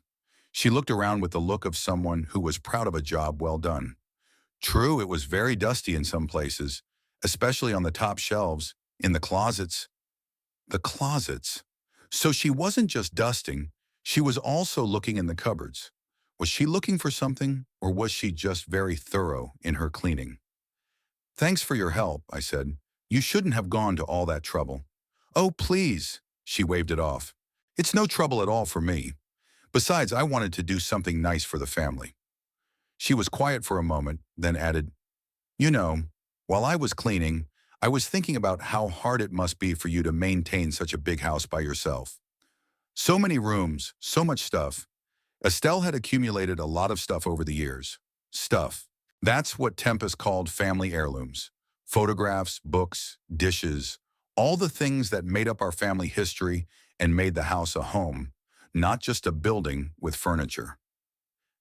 She looked around with the look of someone who was proud of a job well done. True, it was very dusty in some places, especially on the top shelves, in the closets. The closets. So she wasn't just dusting, she was also looking in the cupboards. Was she looking for something, or was she just very thorough in her cleaning? Thanks for your help, I said. You shouldn't have gone to all that trouble. Oh, please, she waved it off. It's no trouble at all for me. Besides, I wanted to do something nice for the family. She was quiet for a moment, then added, You know, while I was cleaning, I was thinking about how hard it must be for you to maintain such a big house by yourself. So many rooms, so much stuff. Estelle had accumulated a lot of stuff over the years. Stuff. That's what Tempest called family heirlooms. Photographs, books, dishes, all the things that made up our family history and made the house a home, not just a building with furniture.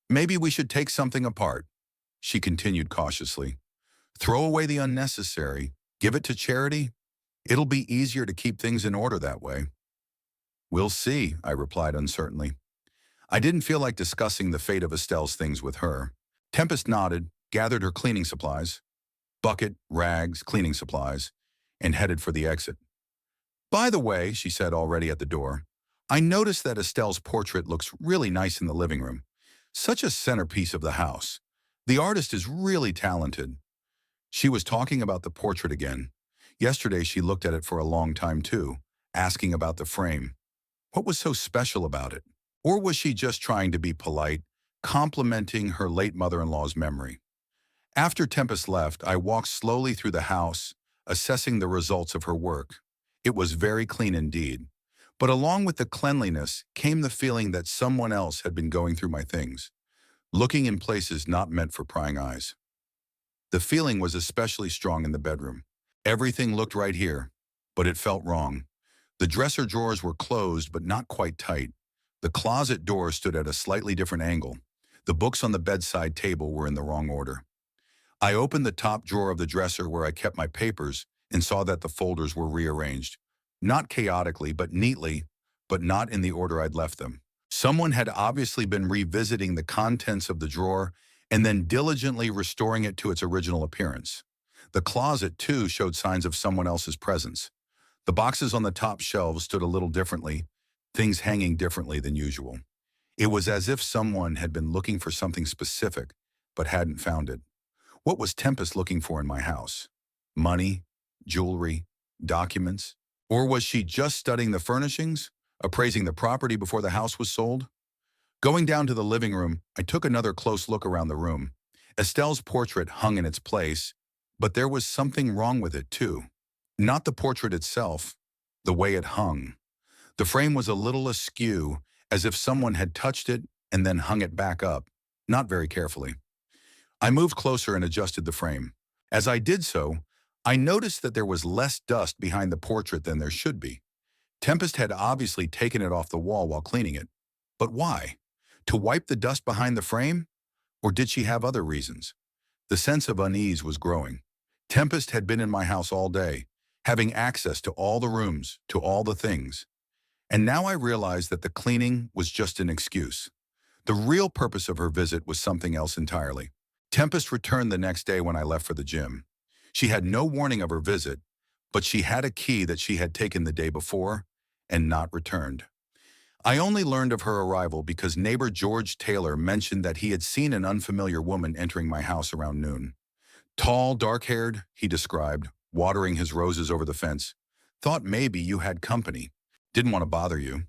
Maybe we should take something apart, she continued cautiously. Throw away the unnecessary, give it to charity. It'll be easier to keep things in order that way. We'll see, I replied uncertainly. I didn't feel like discussing the fate of Estelle's things with her. Tempest nodded, gathered her cleaning supplies, bucket, rags, cleaning supplies, and headed for the exit. By the way, she said already at the door, I noticed that Estelle's portrait looks really nice in the living room. Such a centerpiece of the house. The artist is really talented. She was talking about the portrait again. Yesterday she looked at it for a long time too, asking about the frame. What was so special about it? Or was she just trying to be polite, complimenting her late mother-in-law's memory? After Tempest left, I walked slowly through the house, assessing the results of her work. It was very clean indeed. But along with the cleanliness came the feeling that someone else had been going through my things, looking in places not meant for prying eyes. The feeling was especially strong in the bedroom. Everything looked right here, but it felt wrong. The dresser drawers were closed but not quite tight. The closet door stood at a slightly different angle. The books on the bedside table were in the wrong order. I opened the top drawer of the dresser where I kept my papers and saw that the folders were rearranged. Not chaotically, but neatly, but not in the order I'd left them. Someone had obviously been revisiting the contents of the drawer and then diligently restoring it to its original appearance. The closet, too, showed signs of someone else's presence. The boxes on the top shelves stood a little differently, things hanging differently than usual. It was as if someone had been looking for something specific, but hadn't found it. What was Tempest looking for in my house? Money? Jewelry? Documents? Or was she just studying the furnishings, appraising the property before the house was sold? Going down to the living room, I took another close look around the room. Estelle's portrait hung in its place, but there was something wrong with it too. Not the portrait itself, the way it hung. The frame was a little askew, as if someone had touched it and then hung it back up, not very carefully. I moved closer and adjusted the frame. As I did so, I noticed that there was less dust behind the portrait than there should be. Tempest had obviously taken it off the wall while cleaning it. But why? To wipe the dust behind the frame? Or did she have other reasons? The sense of unease was growing. Tempest had been in my house all day, having access to all the rooms, to all the things. And now I realized that the cleaning was just an excuse. The real purpose of her visit was something else entirely. Tempest returned the next day when I left for the gym. She had no warning of her visit, but she had a key that she had taken the day before and not returned. I only learned of her arrival because neighbor George Taylor mentioned that he had seen an unfamiliar woman entering my house around noon. Tall, dark-haired, he described, watering his roses over the fence. Thought maybe you had company. Didn't want to bother you.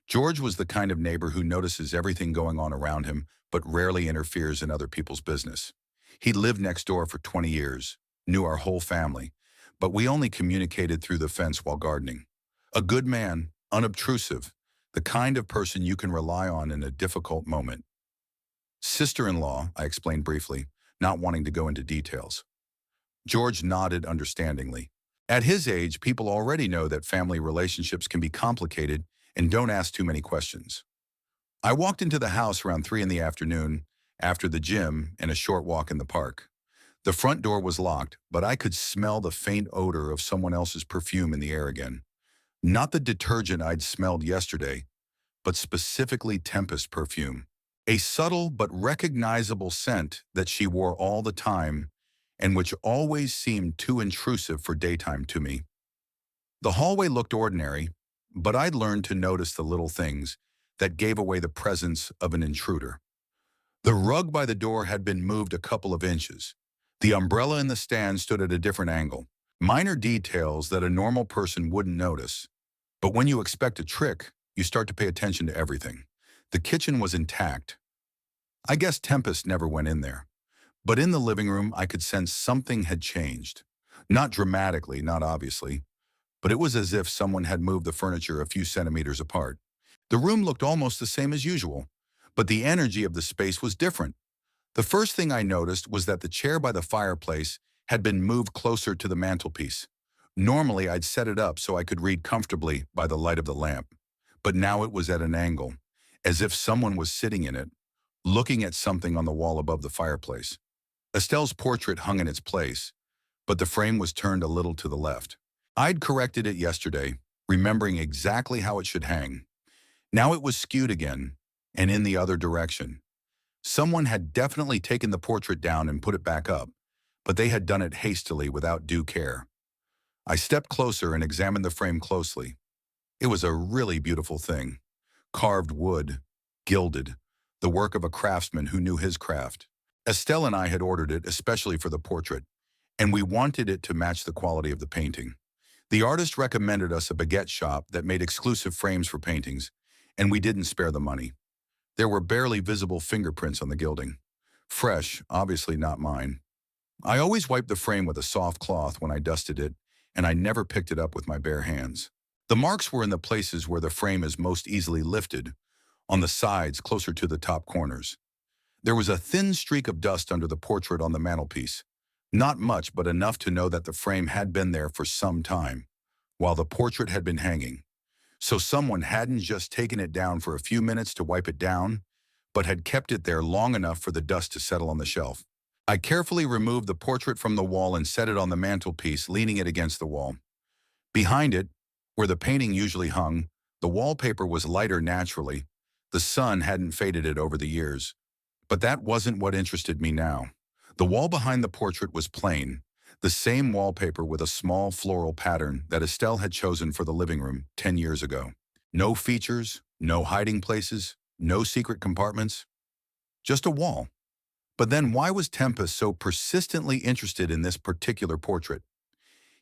George was the kind of neighbor who notices everything going on around him, but rarely interferes in other people's business. He lived next door for 20 years, knew our whole family, but we only communicated through the fence while gardening. A good man, unobtrusive, the kind of person you can rely on in a difficult moment. Sister-in-law, I explained briefly, not wanting to go into details. George nodded understandingly. At his age, people already know that family relationships can be complicated and don't ask too many questions. I walked into the house around 3 in the afternoon, after the gym and a short walk in the park. The front door was locked, but I could smell the faint odor of someone else's perfume in the air again. Not the detergent I'd smelled yesterday, but specifically Tempest perfume. A subtle but recognizable scent that she wore all the time and which always seemed too intrusive for daytime to me. The hallway looked ordinary, but I'd learned to notice the little things that gave away the presence of an intruder. The rug by the door had been moved a couple of inches. The umbrella in the stand stood at a different angle. Minor details that a normal person wouldn't notice. But when you expect a trick, you start to pay attention to everything. The kitchen was intact. I guess Tempest never went in there. But in the living room, I could sense something had changed. Not dramatically, not obviously, but it was as if someone had moved the furniture a few centimeters apart. The room looked almost the same as usual, but the energy of the space was different. The first thing I noticed was that the chair by the fireplace had been moved closer to the mantelpiece. Normally, I'd set it up so I could read comfortably by the light of the lamp, but now it was at an angle, as if someone was sitting in it, looking at something on the wall above the fireplace. Estelle's portrait hung in its place, but the frame was turned a little to the left. I'd corrected it yesterday, remembering exactly how it should hang. Now it was skewed again, and in the other direction. Someone had definitely taken the portrait down and put it back up, but they had done it hastily without due care. I stepped closer and examined the frame closely. It was a really beautiful thing. Carved wood, gilded, the work of a craftsman who knew his craft. Estelle and I had ordered it especially for the portrait, and we wanted it to match the quality of the painting. The artist recommended us a baguette shop that made exclusive frames for paintings, and we didn't spare the money. There were barely visible fingerprints on the gilding. Fresh, obviously not mine. I always wiped the frame with a soft cloth when I dusted it, and I never picked it up with my bare hands. The marks were in the places where the frame is most easily lifted, on the sides closer to the top corners. There was a thin streak of dust under the portrait on the mantelpiece. Not much, but enough to know that the frame had been there for some time, while the portrait had been hanging. So someone hadn't just taken it down for a few minutes to wipe it down, but had kept it there long enough for the dust to settle on the shelf. I carefully removed the portrait from the wall and set it on the mantelpiece, leaning it against the wall. Behind it, where the painting usually hung, the wallpaper was lighter naturally. The sun hadn't faded it over the years. But that wasn't what interested me now. The wall behind the portrait was plain, the same wallpaper with a small floral pattern that Estelle had chosen for the living room 10 years ago. No features, no hiding places, no secret compartments, just a wall. But then why was Tempest so persistently interested in this particular portrait?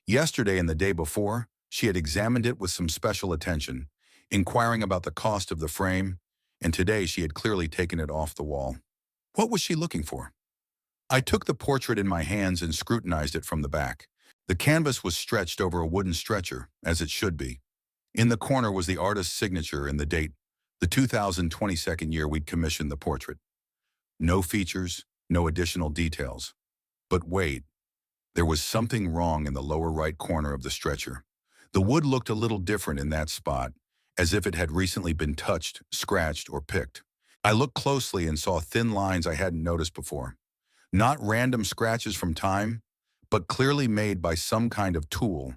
Yesterday and the day before, she had examined it with some special attention, inquiring about the cost of the frame, and today she had clearly taken it off the wall. What was she looking for? I took the portrait in my hands and scrutinized it from the back. The canvas was stretched over a wooden stretcher, as it should be. In the corner was the artist's signature and the date, the 2022nd year we'd commissioned the portrait. No features, no additional details. But wait, there was something wrong in the lower right corner of the stretcher. The wood looked a little different in that spot, as if it had recently been touched, scratched, or picked. I looked closely and saw thin lines I hadn't noticed before. Not random scratches from time, but clearly made by some kind of tool.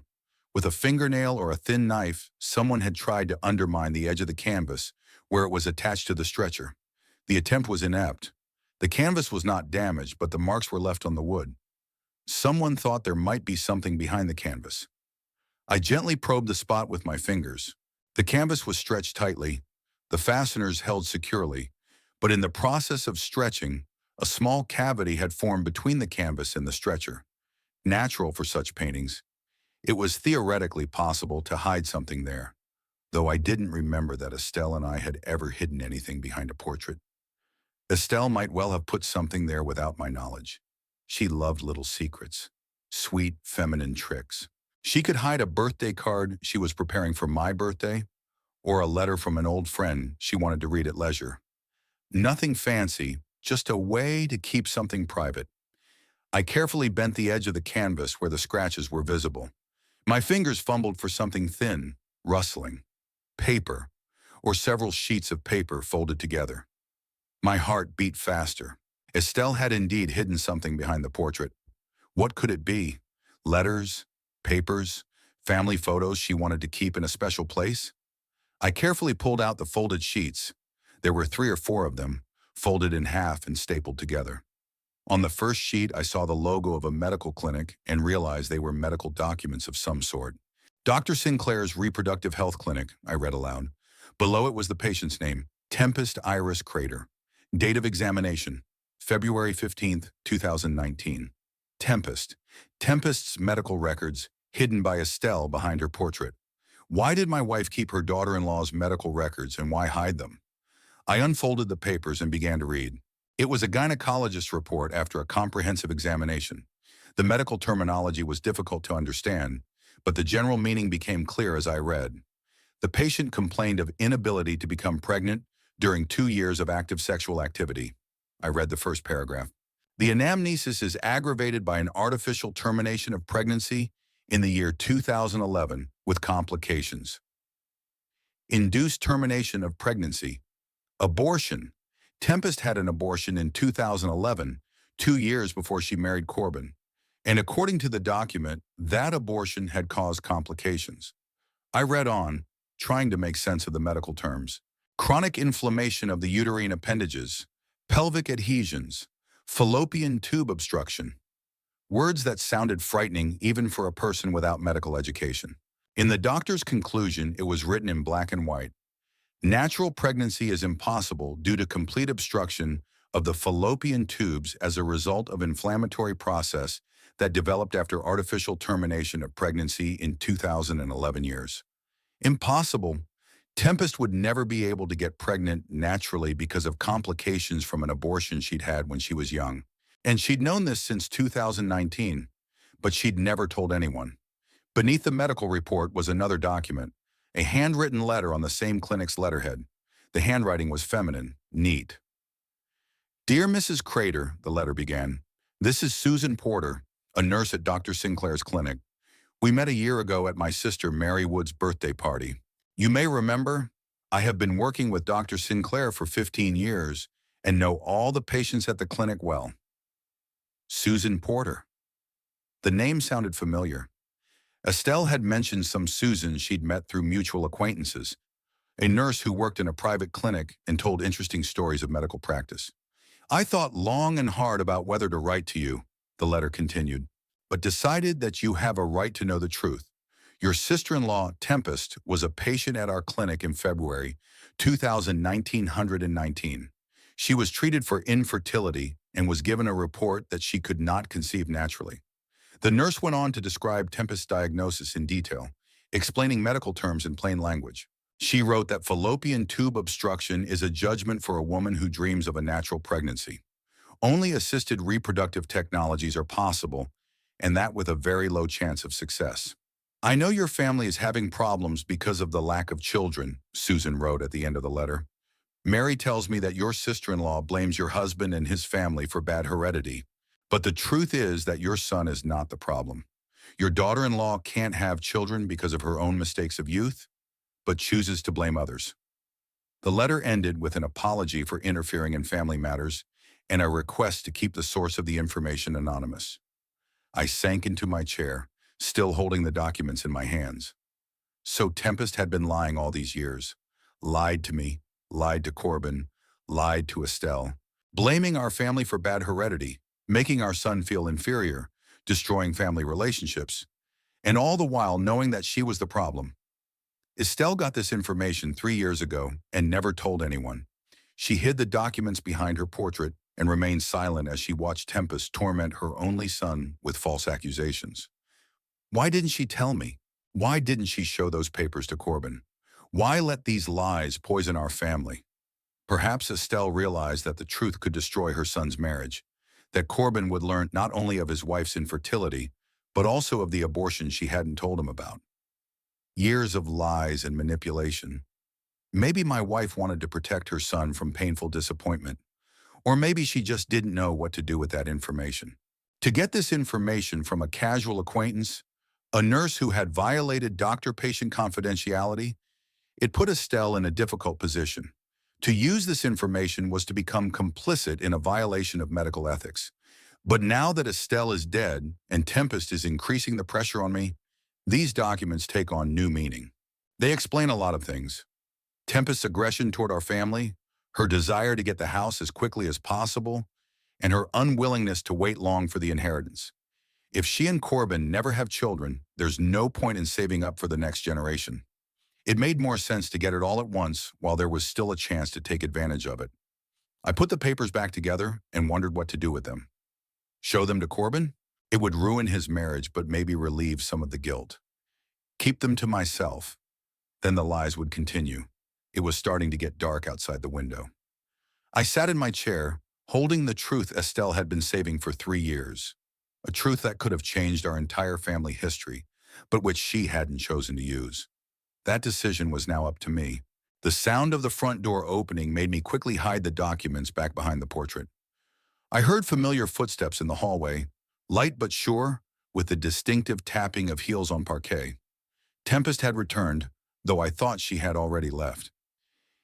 With a fingernail or a thin knife, someone had tried to undermine the edge of the canvas where it was attached to the stretcher. The attempt was inept. The canvas was not damaged, but the marks were left on the wood. Someone thought there might be something behind the canvas. I gently probed the spot with my fingers. The canvas was stretched tightly, the fasteners held securely, but in the process of stretching, a small cavity had formed between the canvas and the stretcher. Natural for such paintings. It was theoretically possible to hide something there, though I didn't remember that Estelle and I had ever hidden anything behind a portrait. Estelle might well have put something there without my knowledge. She loved little secrets, sweet, feminine tricks. She could hide a birthday card she was preparing for my birthday, or a letter from an old friend she wanted to read at leisure. Nothing fancy, just a way to keep something private. I carefully bent the edge of the canvas where the scratches were visible. My fingers fumbled for something thin, rustling, paper, or several sheets of paper folded together. My heart beat faster. Estelle had indeed hidden something behind the portrait. What could it be? Letters, papers, family photos she wanted to keep in a special place? I carefully pulled out the folded sheets. There were 3 or 4 of them, folded in half and stapled together. On the first sheet, I saw the logo of a medical clinic and realized they were medical documents of some sort. Dr. Sinclair's Reproductive Health Clinic, I read aloud. Below it was the patient's name, Tempest Iris Crater. Date of examination, February 15th, 2019. Tempest. Tempest's medical records, hidden by Estelle behind her portrait. Why did my wife keep her daughter-in-law's medical records and why hide them? I unfolded the papers and began to read. It was a gynecologist's report after a comprehensive examination. The medical terminology was difficult to understand, but the general meaning became clear as I read. The patient complained of inability to become pregnant during 2 years of active sexual activity. I read the first paragraph. The anamnesis is aggravated by an artificial termination of pregnancy in the year 2011 with complications. Induced termination of pregnancy. Abortion. Tempest had an abortion in 2011, 2 years before she married Corbin. And according to the document, that abortion had caused complications. I read on, trying to make sense of the medical terms. Chronic inflammation of the uterine appendages, pelvic adhesions, fallopian tube obstruction. Words that sounded frightening even for a person without medical education. In the doctor's conclusion, it was written in black and white. Natural pregnancy is impossible due to complete obstruction of the fallopian tubes as a result of inflammatory process that developed after artificial termination of pregnancy in 2011 years. Impossible. Tempest would never be able to get pregnant naturally because of complications from an abortion she'd had when she was young. And she'd known this since 2019, but she'd never told anyone. Beneath the medical report was another document, a handwritten letter on the same clinic's letterhead. The handwriting was feminine, neat. Dear Mrs. Crater, the letter began, this is Susan Porter, a nurse at Dr. Sinclair's clinic. We met a year ago at my sister Mary Wood's birthday party. You may remember, I have been working with Dr. Sinclair for 15 years and know all the patients at the clinic well. Susan Porter. The name sounded familiar. Estelle had mentioned some Susans she'd met through mutual acquaintances, a nurse who worked in a private clinic and told interesting stories of medical practice. I thought long and hard about whether to write to you, the letter continued, but decided that you have a right to know the truth. Your sister-in-law, Tempest, was a patient at our clinic in February 2019. She was treated for infertility and was given a report that she could not conceive naturally. The nurse went on to describe Tempest's diagnosis in detail, explaining medical terms in plain language. She wrote that fallopian tube obstruction is a judgment for a woman who dreams of a natural pregnancy. Only assisted reproductive technologies are possible, and that with a very low chance of success. I know your family is having problems because of the lack of children, Susan wrote at the end of the letter. Mary tells me that your sister-in-law blames your husband and his family for bad heredity. But the truth is that your son is not the problem. Your daughter-in-law can't have children because of her own mistakes of youth, but chooses to blame others. The letter ended with an apology for interfering in family matters and a request to keep the source of the information anonymous. I sank into my chair, still holding the documents in my hands. So Tempest had been lying all these years. Lied to me, lied to Corbin, lied to Estelle, blaming our family for bad heredity, making our son feel inferior, destroying family relationships, and all the while knowing that she was the problem. Estelle got this information 3 years ago and never told anyone. She hid the documents behind her portrait and remained silent as she watched Tempest torment her only son with false accusations. Why didn't she tell me? Why didn't she show those papers to Corbin? Why let these lies poison our family? Perhaps Estelle realized that the truth could destroy her son's marriage, that Corbin would learn not only of his wife's infertility, but also of the abortion she hadn't told him about. Years of lies and manipulation. Maybe my wife wanted to protect her son from painful disappointment, or maybe she just didn't know what to do with that information. To get this information from a casual acquaintance, a nurse who had violated doctor-patient confidentiality, it put Estelle in a difficult position. To use this information was to become complicit in a violation of medical ethics. But now that Estelle is dead and Tempest is increasing the pressure on me, these documents take on new meaning. They explain a lot of things. Tempest's aggression toward our family, her desire to get the house as quickly as possible, and her unwillingness to wait long for the inheritance. If she and Corbin never have children, there's no point in saving up for the next generation. It made more sense to get it all at once while there was still a chance to take advantage of it. I put the papers back together and wondered what to do with them. Show them to Corbin? It would ruin his marriage, but maybe relieve some of the guilt. Keep them to myself. Then the lies would continue. It was starting to get dark outside the window. I sat in my chair, holding the truth Estelle had been saving for 3 years. A truth that could have changed our entire family history, but which she hadn't chosen to use. That decision was now up to me. The sound of the front door opening made me quickly hide the documents back behind the portrait. I heard familiar footsteps in the hallway, light but sure, with the distinctive tapping of heels on parquet. Tempest had returned, though I thought she had already left.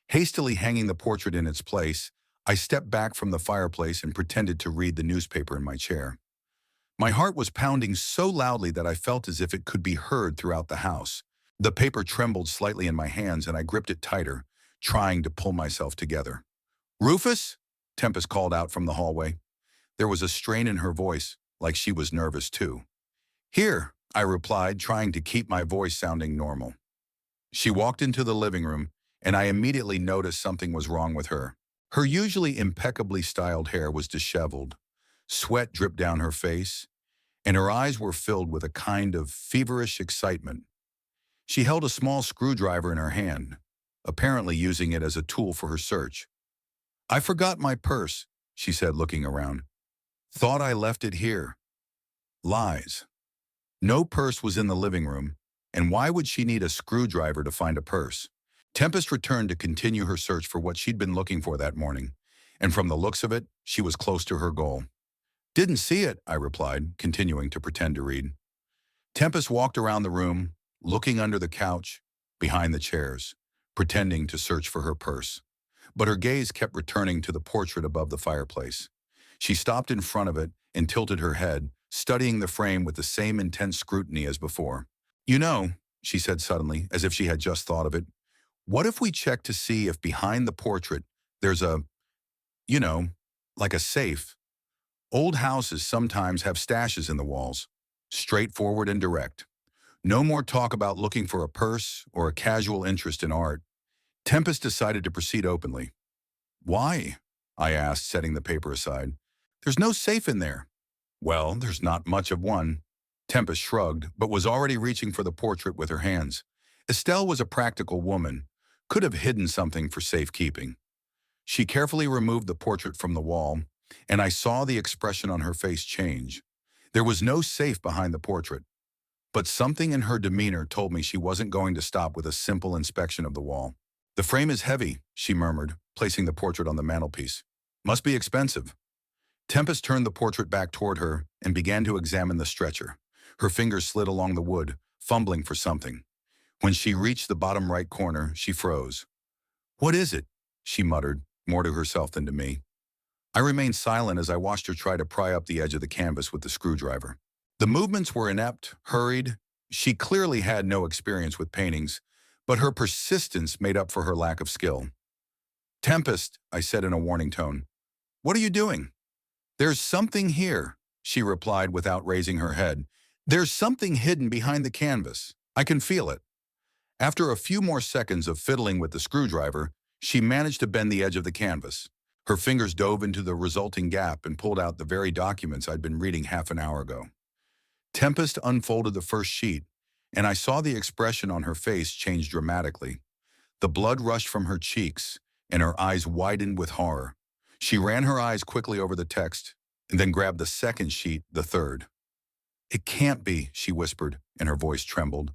Hastily hanging the portrait in its place, I stepped back from the fireplace and pretended to read the newspaper in my chair. My heart was pounding so loudly that I felt as if it could be heard throughout the house. The paper trembled slightly in my hands and I gripped it tighter, trying to pull myself together. "Rufus?" Tempest called out from the hallway. There was a strain in her voice, like she was nervous too. "Here," I replied, trying to keep my voice sounding normal. She walked into the living room, and I immediately noticed something was wrong with her. Her usually impeccably styled hair was disheveled. Sweat dripped down her face, and her eyes were filled with a kind of feverish excitement. She held a small screwdriver in her hand, apparently using it as a tool for her search. "I forgot my purse," she said, looking around. "Thought I left it here." Lies. No purse was in the living room, and why would she need a screwdriver to find a purse? Tempest returned to continue her search for what she'd been looking for that morning, and from the looks of it, she was close to her goal. "Didn't see it," I replied, continuing to pretend to read. Tempest walked around the room, looking under the couch, behind the chairs, pretending to search for her purse. But her gaze kept returning to the portrait above the fireplace. She stopped in front of it and tilted her head, studying the frame with the same intense scrutiny as before. "You know," she said suddenly, as if she had just thought of it, "what if we check to see if behind the portrait there's a, you know, like a safe? Old houses sometimes have stashes in the walls. Straightforward and direct. No more talk about looking for a purse or a casual interest in art." Tempest decided to proceed openly. "Why?" I asked, setting the paper aside. "There's no safe in there." "Well, there's not much of one." Tempest shrugged, but was already reaching for the portrait with her hands. Estelle was a practical woman, could have hidden something for safekeeping. She carefully removed the portrait from the wall, and I saw the expression on her face change. There was no safe behind the portrait, but something in her demeanor told me she wasn't going to stop with a simple inspection of the wall. "The frame is heavy," she murmured, placing the portrait on the mantelpiece. "Must be expensive." Tempest turned the portrait back toward her and began to examine the stretcher. Her fingers slid along the wood, fumbling for something. When she reached the bottom right corner, she froze. "What is it?" she muttered, more to herself than to me. I remained silent as I watched her try to pry up the edge of the canvas with the screwdriver. The movements were inept, hurried. She clearly had no experience with paintings, but her persistence made up for her lack of skill. "Tempest," I said in a warning tone, "what are you doing?" "There's something here," she replied without raising her head. "There's something hidden behind the canvas. I can feel it." After a few more seconds of fiddling with the screwdriver, she managed to bend the edge of the canvas. Her fingers dove into the resulting gap and pulled out the very documents I'd been reading half an hour ago. Tempest unfolded the first sheet, and I saw the expression on her face change dramatically. The blood rushed from her cheeks, and her eyes widened with horror. She ran her eyes quickly over the text, and then grabbed the second sheet, the third. "It can't be," she whispered, and her voice trembled.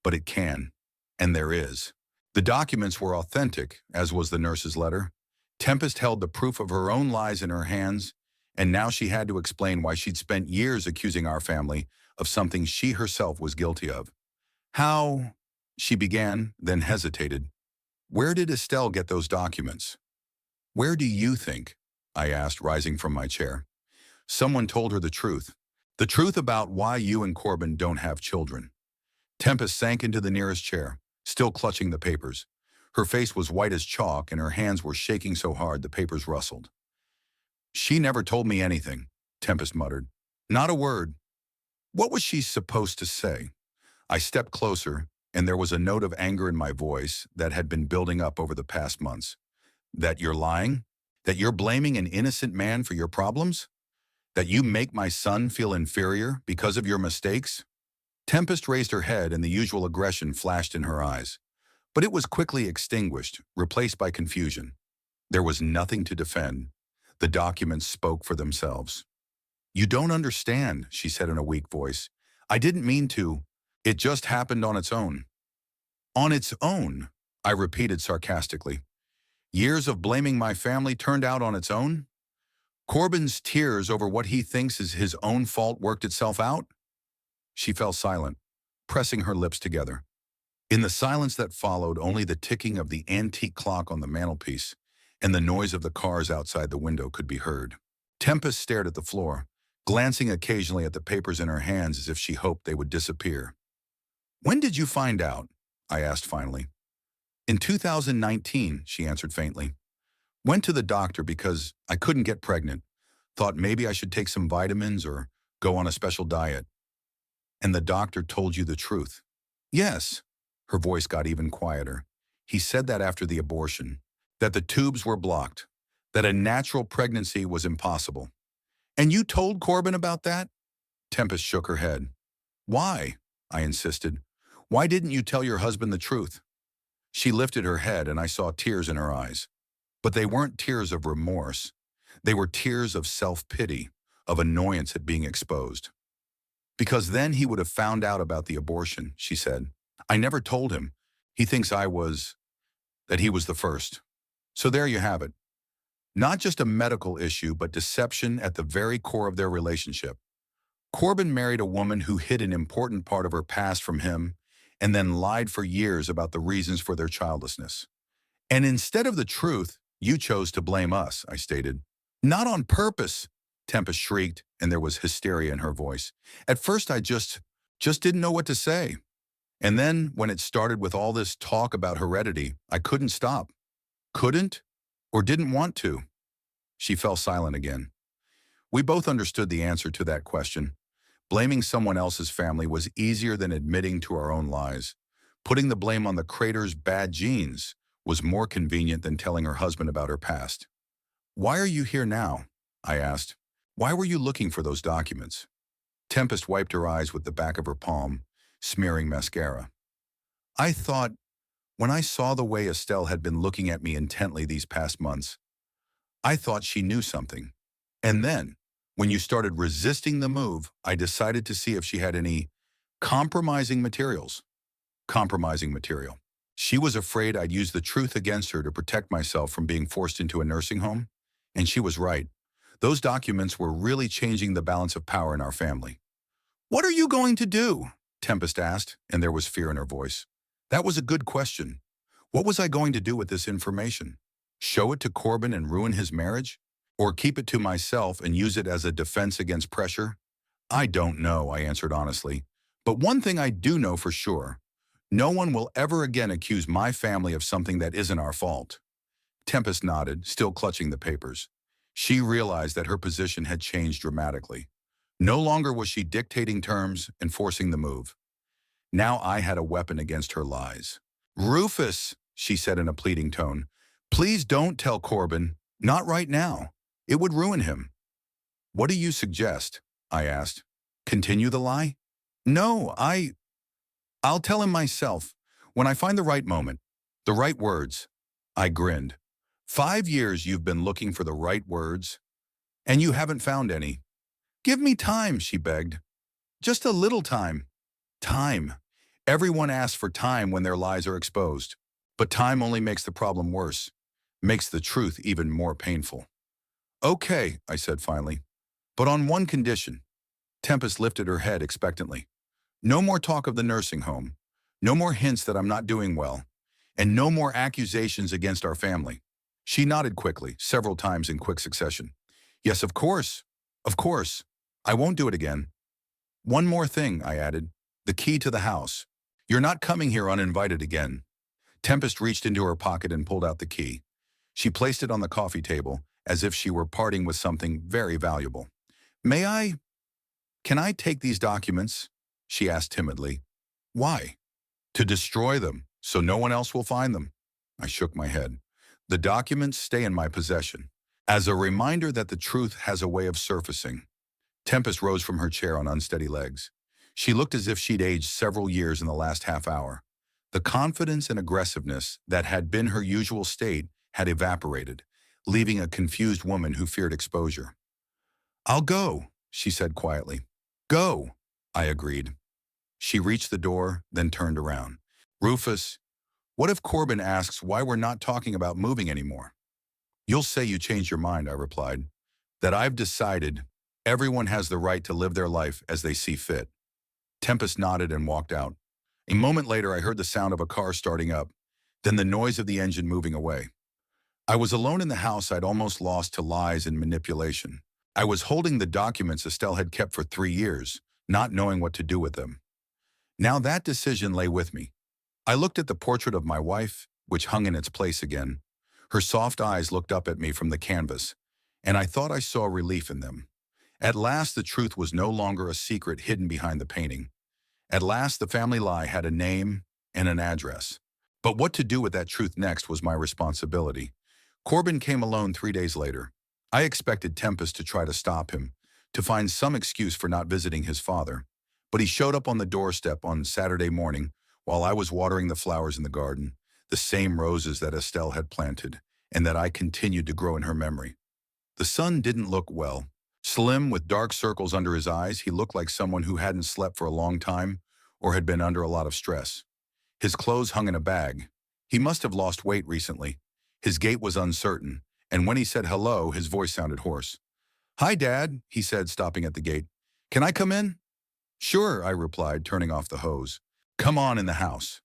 "But it can. And there is." The documents were authentic, as was the nurse's letter. Tempest held the proof of her own lies in her hands, and now she had to explain why she'd spent years accusing our family of something she herself was guilty of. How? She began, then hesitated. Where did Estelle get those documents? Where do you think? I asked, rising from my chair. Someone told her the truth. The truth about why you and Corbin don't have children. Tempest sank into the nearest chair, still clutching the papers. Her face was white as chalk and her hands were shaking so hard the papers rustled. She never told me anything, Tempest muttered. Not a word. What was she supposed to say? I stepped closer, and there was a note of anger in my voice that had been building up over the past months. That you're lying? That you're blaming an innocent man for your problems? That you make my son feel inferior because of your mistakes? Tempest raised her head and the usual aggression flashed in her eyes. But it was quickly extinguished, replaced by confusion. There was nothing to defend. The documents spoke for themselves. You don't understand, she said in a weak voice. I didn't mean to. It just happened on its own. On its own, I repeated sarcastically. Years of blaming my family turned out on its own? Corbin's tears over what he thinks is his own fault worked itself out? She fell silent, pressing her lips together. In the silence that followed, only the ticking of the antique clock on the mantelpiece and the noise of the cars outside the window could be heard. Tempest stared at the floor, glancing occasionally at the papers in her hands as if she hoped they would disappear. When did you find out? I asked finally. In 2019, she answered faintly. Went to the doctor because I couldn't get pregnant. Thought maybe I should take some vitamins or go on a special diet. And the doctor told you the truth. Yes. Her voice got even quieter. He said that after the abortion, that the tubes were blocked, that a natural pregnancy was impossible. And you told Corbin about that? Tempest shook her head. Why? I insisted. Why didn't you tell your husband the truth? She lifted her head and I saw tears in her eyes. But they weren't tears of remorse. They were tears of self-pity, of annoyance at being exposed. Because then he would have found out about the abortion, she said. I never told him. He thinks that he was the first. So there you have it. Not just a medical issue, but deception at the very core of their relationship. Corbin married a woman who hid an important part of her past from him and then lied for years about the reasons for their childlessness. And instead of the truth, you chose to blame us, I stated. Not on purpose, Tempest shrieked, and there was hysteria in her voice. At first I just didn't know what to say. And then, when it started with all this talk about heredity, I couldn't stop. Couldn't or didn't want to. She fell silent again. We both understood the answer to that question. Blaming someone else's family was easier than admitting to our own lies. Putting the blame on the crater's bad genes was more convenient than telling her husband about her past. Why are you here now? I asked. Why were you looking for those documents? Tempest wiped her eyes with the back of her palm, smearing mascara. I thought, when I saw the way Estelle had been looking at me intently these past months, I thought she knew something. And then, when you started resisting the move, I decided to see if she had any compromising materials. Compromising material. She was afraid I'd use the truth against her to protect myself from being forced into a nursing home, and she was right. Those documents were really changing the balance of power in our family. What are you going to do? Tempest asked, and there was fear in her voice. That was a good question. What was I going to do with this information? Show it to Corbin and ruin his marriage? Or keep it to myself and use it as a defense against pressure? I don't know, I answered honestly. But one thing I do know for sure. No one will ever again accuse my family of something that isn't our fault. Tempest nodded, still clutching the papers. She realized that her position had changed dramatically. No longer was she dictating terms and forcing the move. Now I had a weapon against her lies. Rufus, she said in a pleading tone, please don't tell Corbin, not right now. It would ruin him. What do you suggest? I asked. Continue the lie? No, I'll tell him myself, when I find the right moment, the right words. I grinned. 5 years you've been looking for the right words, and you haven't found any. Give me time, she begged. Just a little time. Time. Everyone asks for time when their lies are exposed. But time only makes the problem worse, makes the truth even more painful. Okay, I said finally, but on one condition. Tempest lifted her head expectantly. No more talk of the nursing home. No more hints that I'm not doing well. And no more accusations against our family. She nodded quickly, several times in quick succession. Yes, of course. Of course. I won't do it again. One more thing, I added. The key to the house. You're not coming here uninvited again. Tempest reached into her pocket and pulled out the key. She placed it on the coffee table, as if she were parting with something very valuable. May I? Can I take these documents? She asked timidly. Why? To destroy them, so no one else will find them. I shook my head. The documents stay in my possession, as a reminder that the truth has a way of surfacing. Tempest rose from her chair on unsteady legs. She looked as if she'd aged several years in the last half hour. The confidence and aggressiveness that had been her usual state had evaporated, leaving a confused woman who feared exposure. I'll go, she said quietly. Go, I agreed. She reached the door, then turned around. Rufus, what if Corbin asks why we're not talking about moving anymore? You'll say you changed your mind, I replied. That I've decided everyone has the right to live their life as they see fit. Tempest nodded and walked out. A moment later, I heard the sound of a car starting up, then the noise of the engine moving away. I was alone in the house I'd almost lost to lies and manipulation. I was holding the documents Estelle had kept for 3 years, not knowing what to do with them. Now that decision lay with me. I looked at the portrait of my wife, which hung in its place again. Her soft eyes looked up at me from the canvas, and I thought I saw relief in them. At last, the truth was no longer a secret hidden behind the painting. At last, the family lie had a name and an address. But what to do with that truth next was my responsibility. Corbin came alone 3 days later. I expected Tempest to try to stop him, to find some excuse for not visiting his father. But he showed up on the doorstep on Saturday morning while I was watering the flowers in the garden, the same roses that Estelle had planted, and that I continued to grow in her memory. The son didn't look well. Slim, with dark circles under his eyes, he looked like someone who hadn't slept for a long time or had been under a lot of stress. His clothes hung in a bag. He must have lost weight recently. His gait was uncertain, and when he said hello, his voice sounded hoarse. Hi, Dad, he said, stopping at the gate. Can I come in? Sure, I replied, turning off the hose. Come on in the house.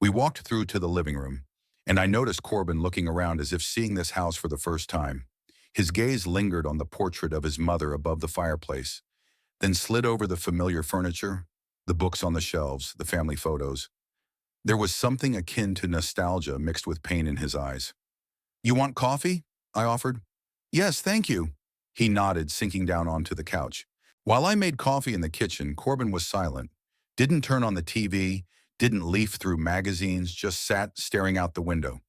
We walked through to the living room, and I noticed Corbin looking around as if seeing this house for the first time. His gaze lingered on the portrait of his mother above the fireplace, then slid over the familiar furniture, the books on the shelves, the family photos. There was something akin to nostalgia mixed with pain in his eyes. You want coffee? I offered. Yes, thank you. He nodded, sinking down onto the couch. While I made coffee in the kitchen, Corbin was silent, didn't turn on the TV, didn't leaf through magazines, just sat staring out the window.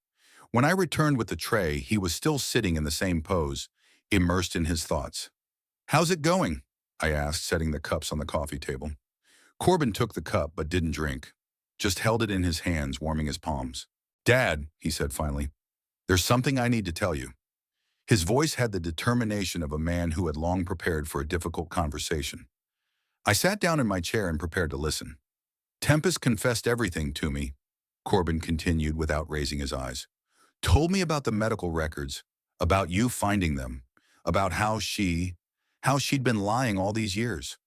When I returned with the tray, he was still sitting in the same pose, immersed in his thoughts. How's it going? I asked, setting the cups on the coffee table. Corbin took the cup but didn't drink, just held it in his hands, warming his palms. Dad, he said finally, there's something I need to tell you. His voice had the determination of a man who had long prepared for a difficult conversation. I sat down in my chair and prepared to listen. Tempest confessed everything to me, Corbin continued without raising his eyes. Told me about the medical records, about you finding them, about how she'd been lying all these years.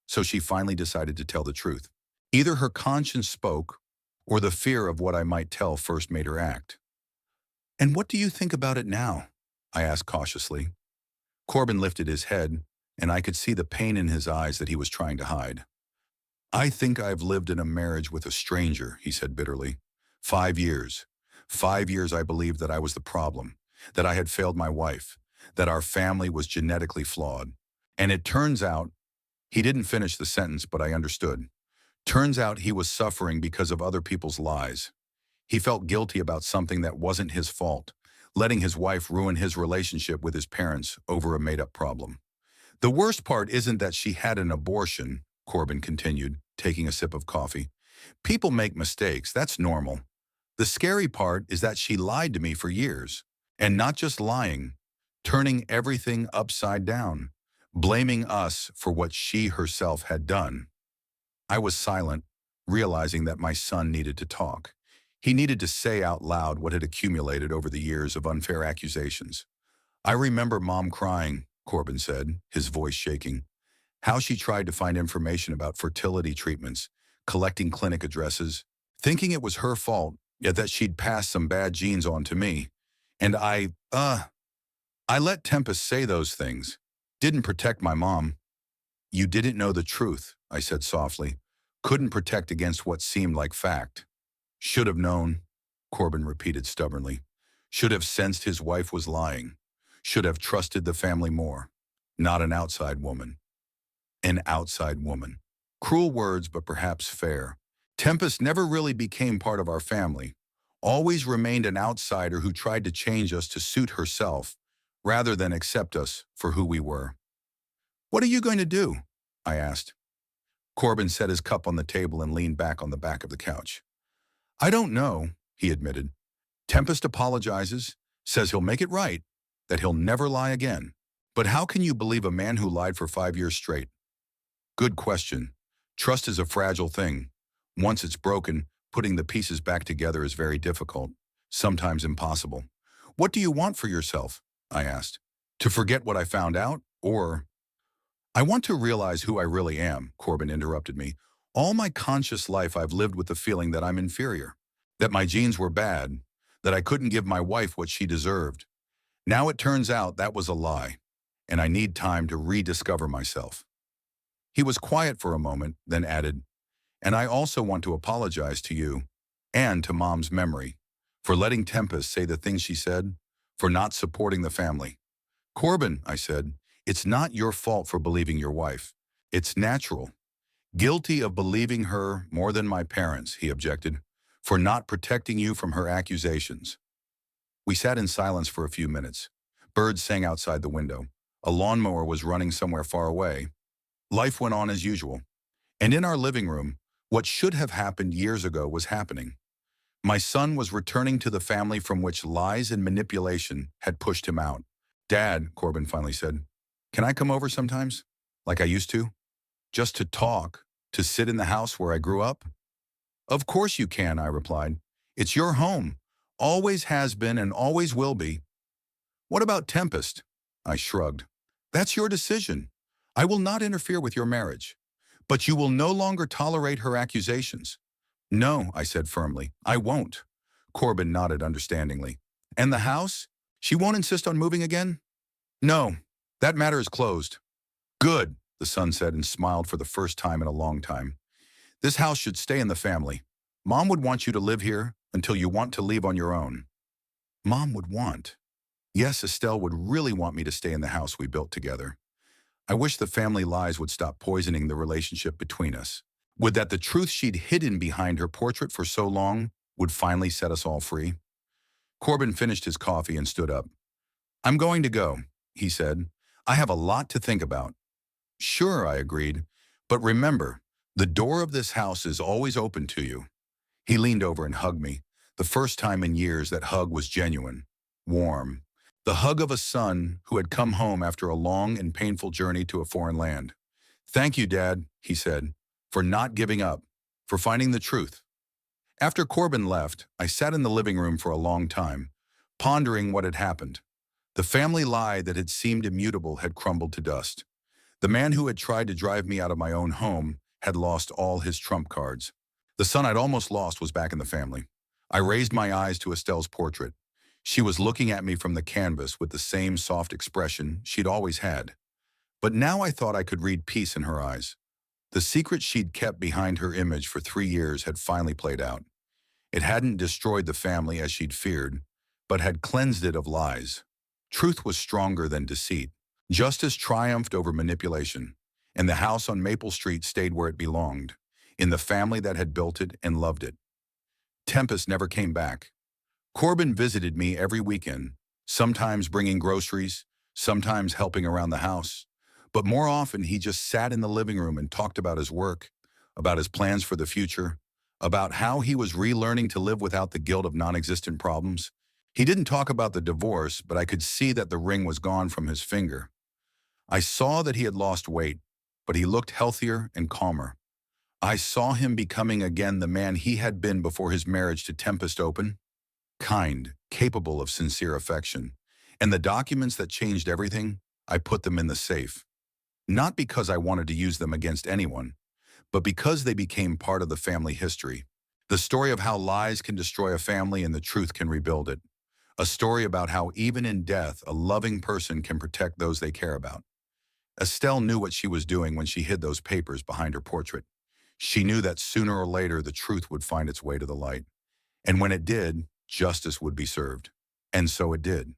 So she finally decided to tell the truth. Either her conscience spoke, or the fear of what I might tell first made her act. And what do you think about it now? I asked cautiously. Corbin lifted his head, and I could see the pain in his eyes that he was trying to hide. I think I've lived in a marriage with a stranger, he said bitterly. 5 years. 5 years I believed that I was the problem, that I had failed my wife, that our family was genetically flawed. And it turns out, he didn't finish the sentence, but I understood. Turns out he was suffering because of other people's lies. He felt guilty about something that wasn't his fault, letting his wife ruin his relationship with his parents over a made-up problem. The worst part isn't that she had an abortion, Corbin continued, taking a sip of coffee. People make mistakes, that's normal. The scary part is that she lied to me for years, and not just lying, turning everything upside down, blaming us for what she herself had done. I was silent, realizing that my son needed to talk. He needed to say out loud what had accumulated over the years of unfair accusations. I remember Mom crying, Corbin said, his voice shaking. How she tried to find information about fertility treatments, collecting clinic addresses, thinking it was her fault, yet that she'd passed some bad genes on to me. And I let Tempest say those things. Didn't protect my mom. You didn't know the truth, I said softly. Couldn't protect against what seemed like fact. Should have known, Corbin repeated stubbornly. Should have sensed his wife was lying. Should have trusted the family more. Not an outside woman. An outside woman. Cruel words, but perhaps fair. Tempest never really became part of our family. Always remained an outsider who tried to change us to suit herself, rather than accept us for who we were. What are you going to do? I asked. Corbin set his cup on the table and leaned back on the back of the couch. I don't know, he admitted. Tempest apologizes, says he'll make it right, that he'll never lie again. But how can you believe a man who lied for 5 years straight? Good question. Trust is a fragile thing. Once it's broken, putting the pieces back together is very difficult, sometimes impossible. What do you want for yourself? I asked. To forget what I found out? Or... I want to realize who I really am, Corbin interrupted me. All my conscious life I've lived with the feeling that I'm inferior, that my genes were bad, that I couldn't give my wife what she deserved. Now it turns out that was a lie, and I need time to rediscover myself. He was quiet for a moment, then added, and I also want to apologize to you, and to Mom's memory, for letting Tempest say the things she said, for not supporting the family. Corbin, I said, it's not your fault for believing your wife. It's natural. Guilty of believing her more than my parents, he objected, for not protecting you from her accusations. We sat in silence for a few minutes. Birds sang outside the window. A lawnmower was running somewhere far away. Life went on as usual. And in our living room, what should have happened years ago was happening. My son was returning to the family from which lies and manipulation had pushed him out. Dad, Corbin finally said, can I come over sometimes? Like I used to? Just to talk, to sit in the house where I grew up? Of course you can, I replied. It's your home. Always has been and always will be. What about Tempest? I shrugged. That's your decision. I will not interfere with your marriage. But you will no longer tolerate her accusations. No, I said firmly, I won't. Corbin nodded understandingly. And the house? She won't insist on moving again? No, that matter is closed. Good, the son said and smiled for the first time in a long time. This house should stay in the family. Mom would want you to live here until you want to leave on your own. Mom would want. Yes, Estelle would really want me to stay in the house we built together. I wish the family lies would stop poisoning the relationship between us. Would that the truth she'd hidden behind her portrait for so long would finally set us all free? Corbin finished his coffee and stood up. I'm going to go, he said. I have a lot to think about. Sure, I agreed. But remember, the door of this house is always open to you. He leaned over and hugged me. The first time in years that hug was genuine, warm. The hug of a son who had come home after a long and painful journey to a foreign land. Thank you, Dad, he said, for not giving up, for finding the truth. After Corbin left, I sat in the living room for a long time, pondering what had happened. The family lie that had seemed immutable had crumbled to dust. The man who had tried to drive me out of my own home had lost all his trump cards. The son I'd almost lost was back in the family. I raised my eyes to Estelle's portrait. She was looking at me from the canvas with the same soft expression she'd always had. But now I thought I could read peace in her eyes. The secret she'd kept behind her image for 3 years had finally played out. It hadn't destroyed the family as she'd feared, but had cleansed it of lies. Truth was stronger than deceit. Justice triumphed over manipulation, and the house on Maple Street stayed where it belonged, in the family that had built it and loved it. Tempest never came back. Corbin visited me every weekend, sometimes bringing groceries, sometimes helping around the house. But more often, he just sat in the living room and talked about his work, about his plans for the future, about how he was relearning to live without the guilt of non-existent problems. He didn't talk about the divorce, but I could see that the ring was gone from his finger. I saw that he had lost weight, but he looked healthier and calmer. I saw him becoming again the man he had been before his marriage to Tempest Open, kind, capable of sincere affection. And the documents that changed everything, I put them in the safe. Not because I wanted to use them against anyone, but because they became part of the family history. The story of how lies can destroy a family and the truth can rebuild it. A story about how even in death, a loving person can protect those they care about. Estelle knew what she was doing when she hid those papers behind her portrait. She knew that sooner or later the truth would find its way to the light. And when it did, justice would be served. And so it did.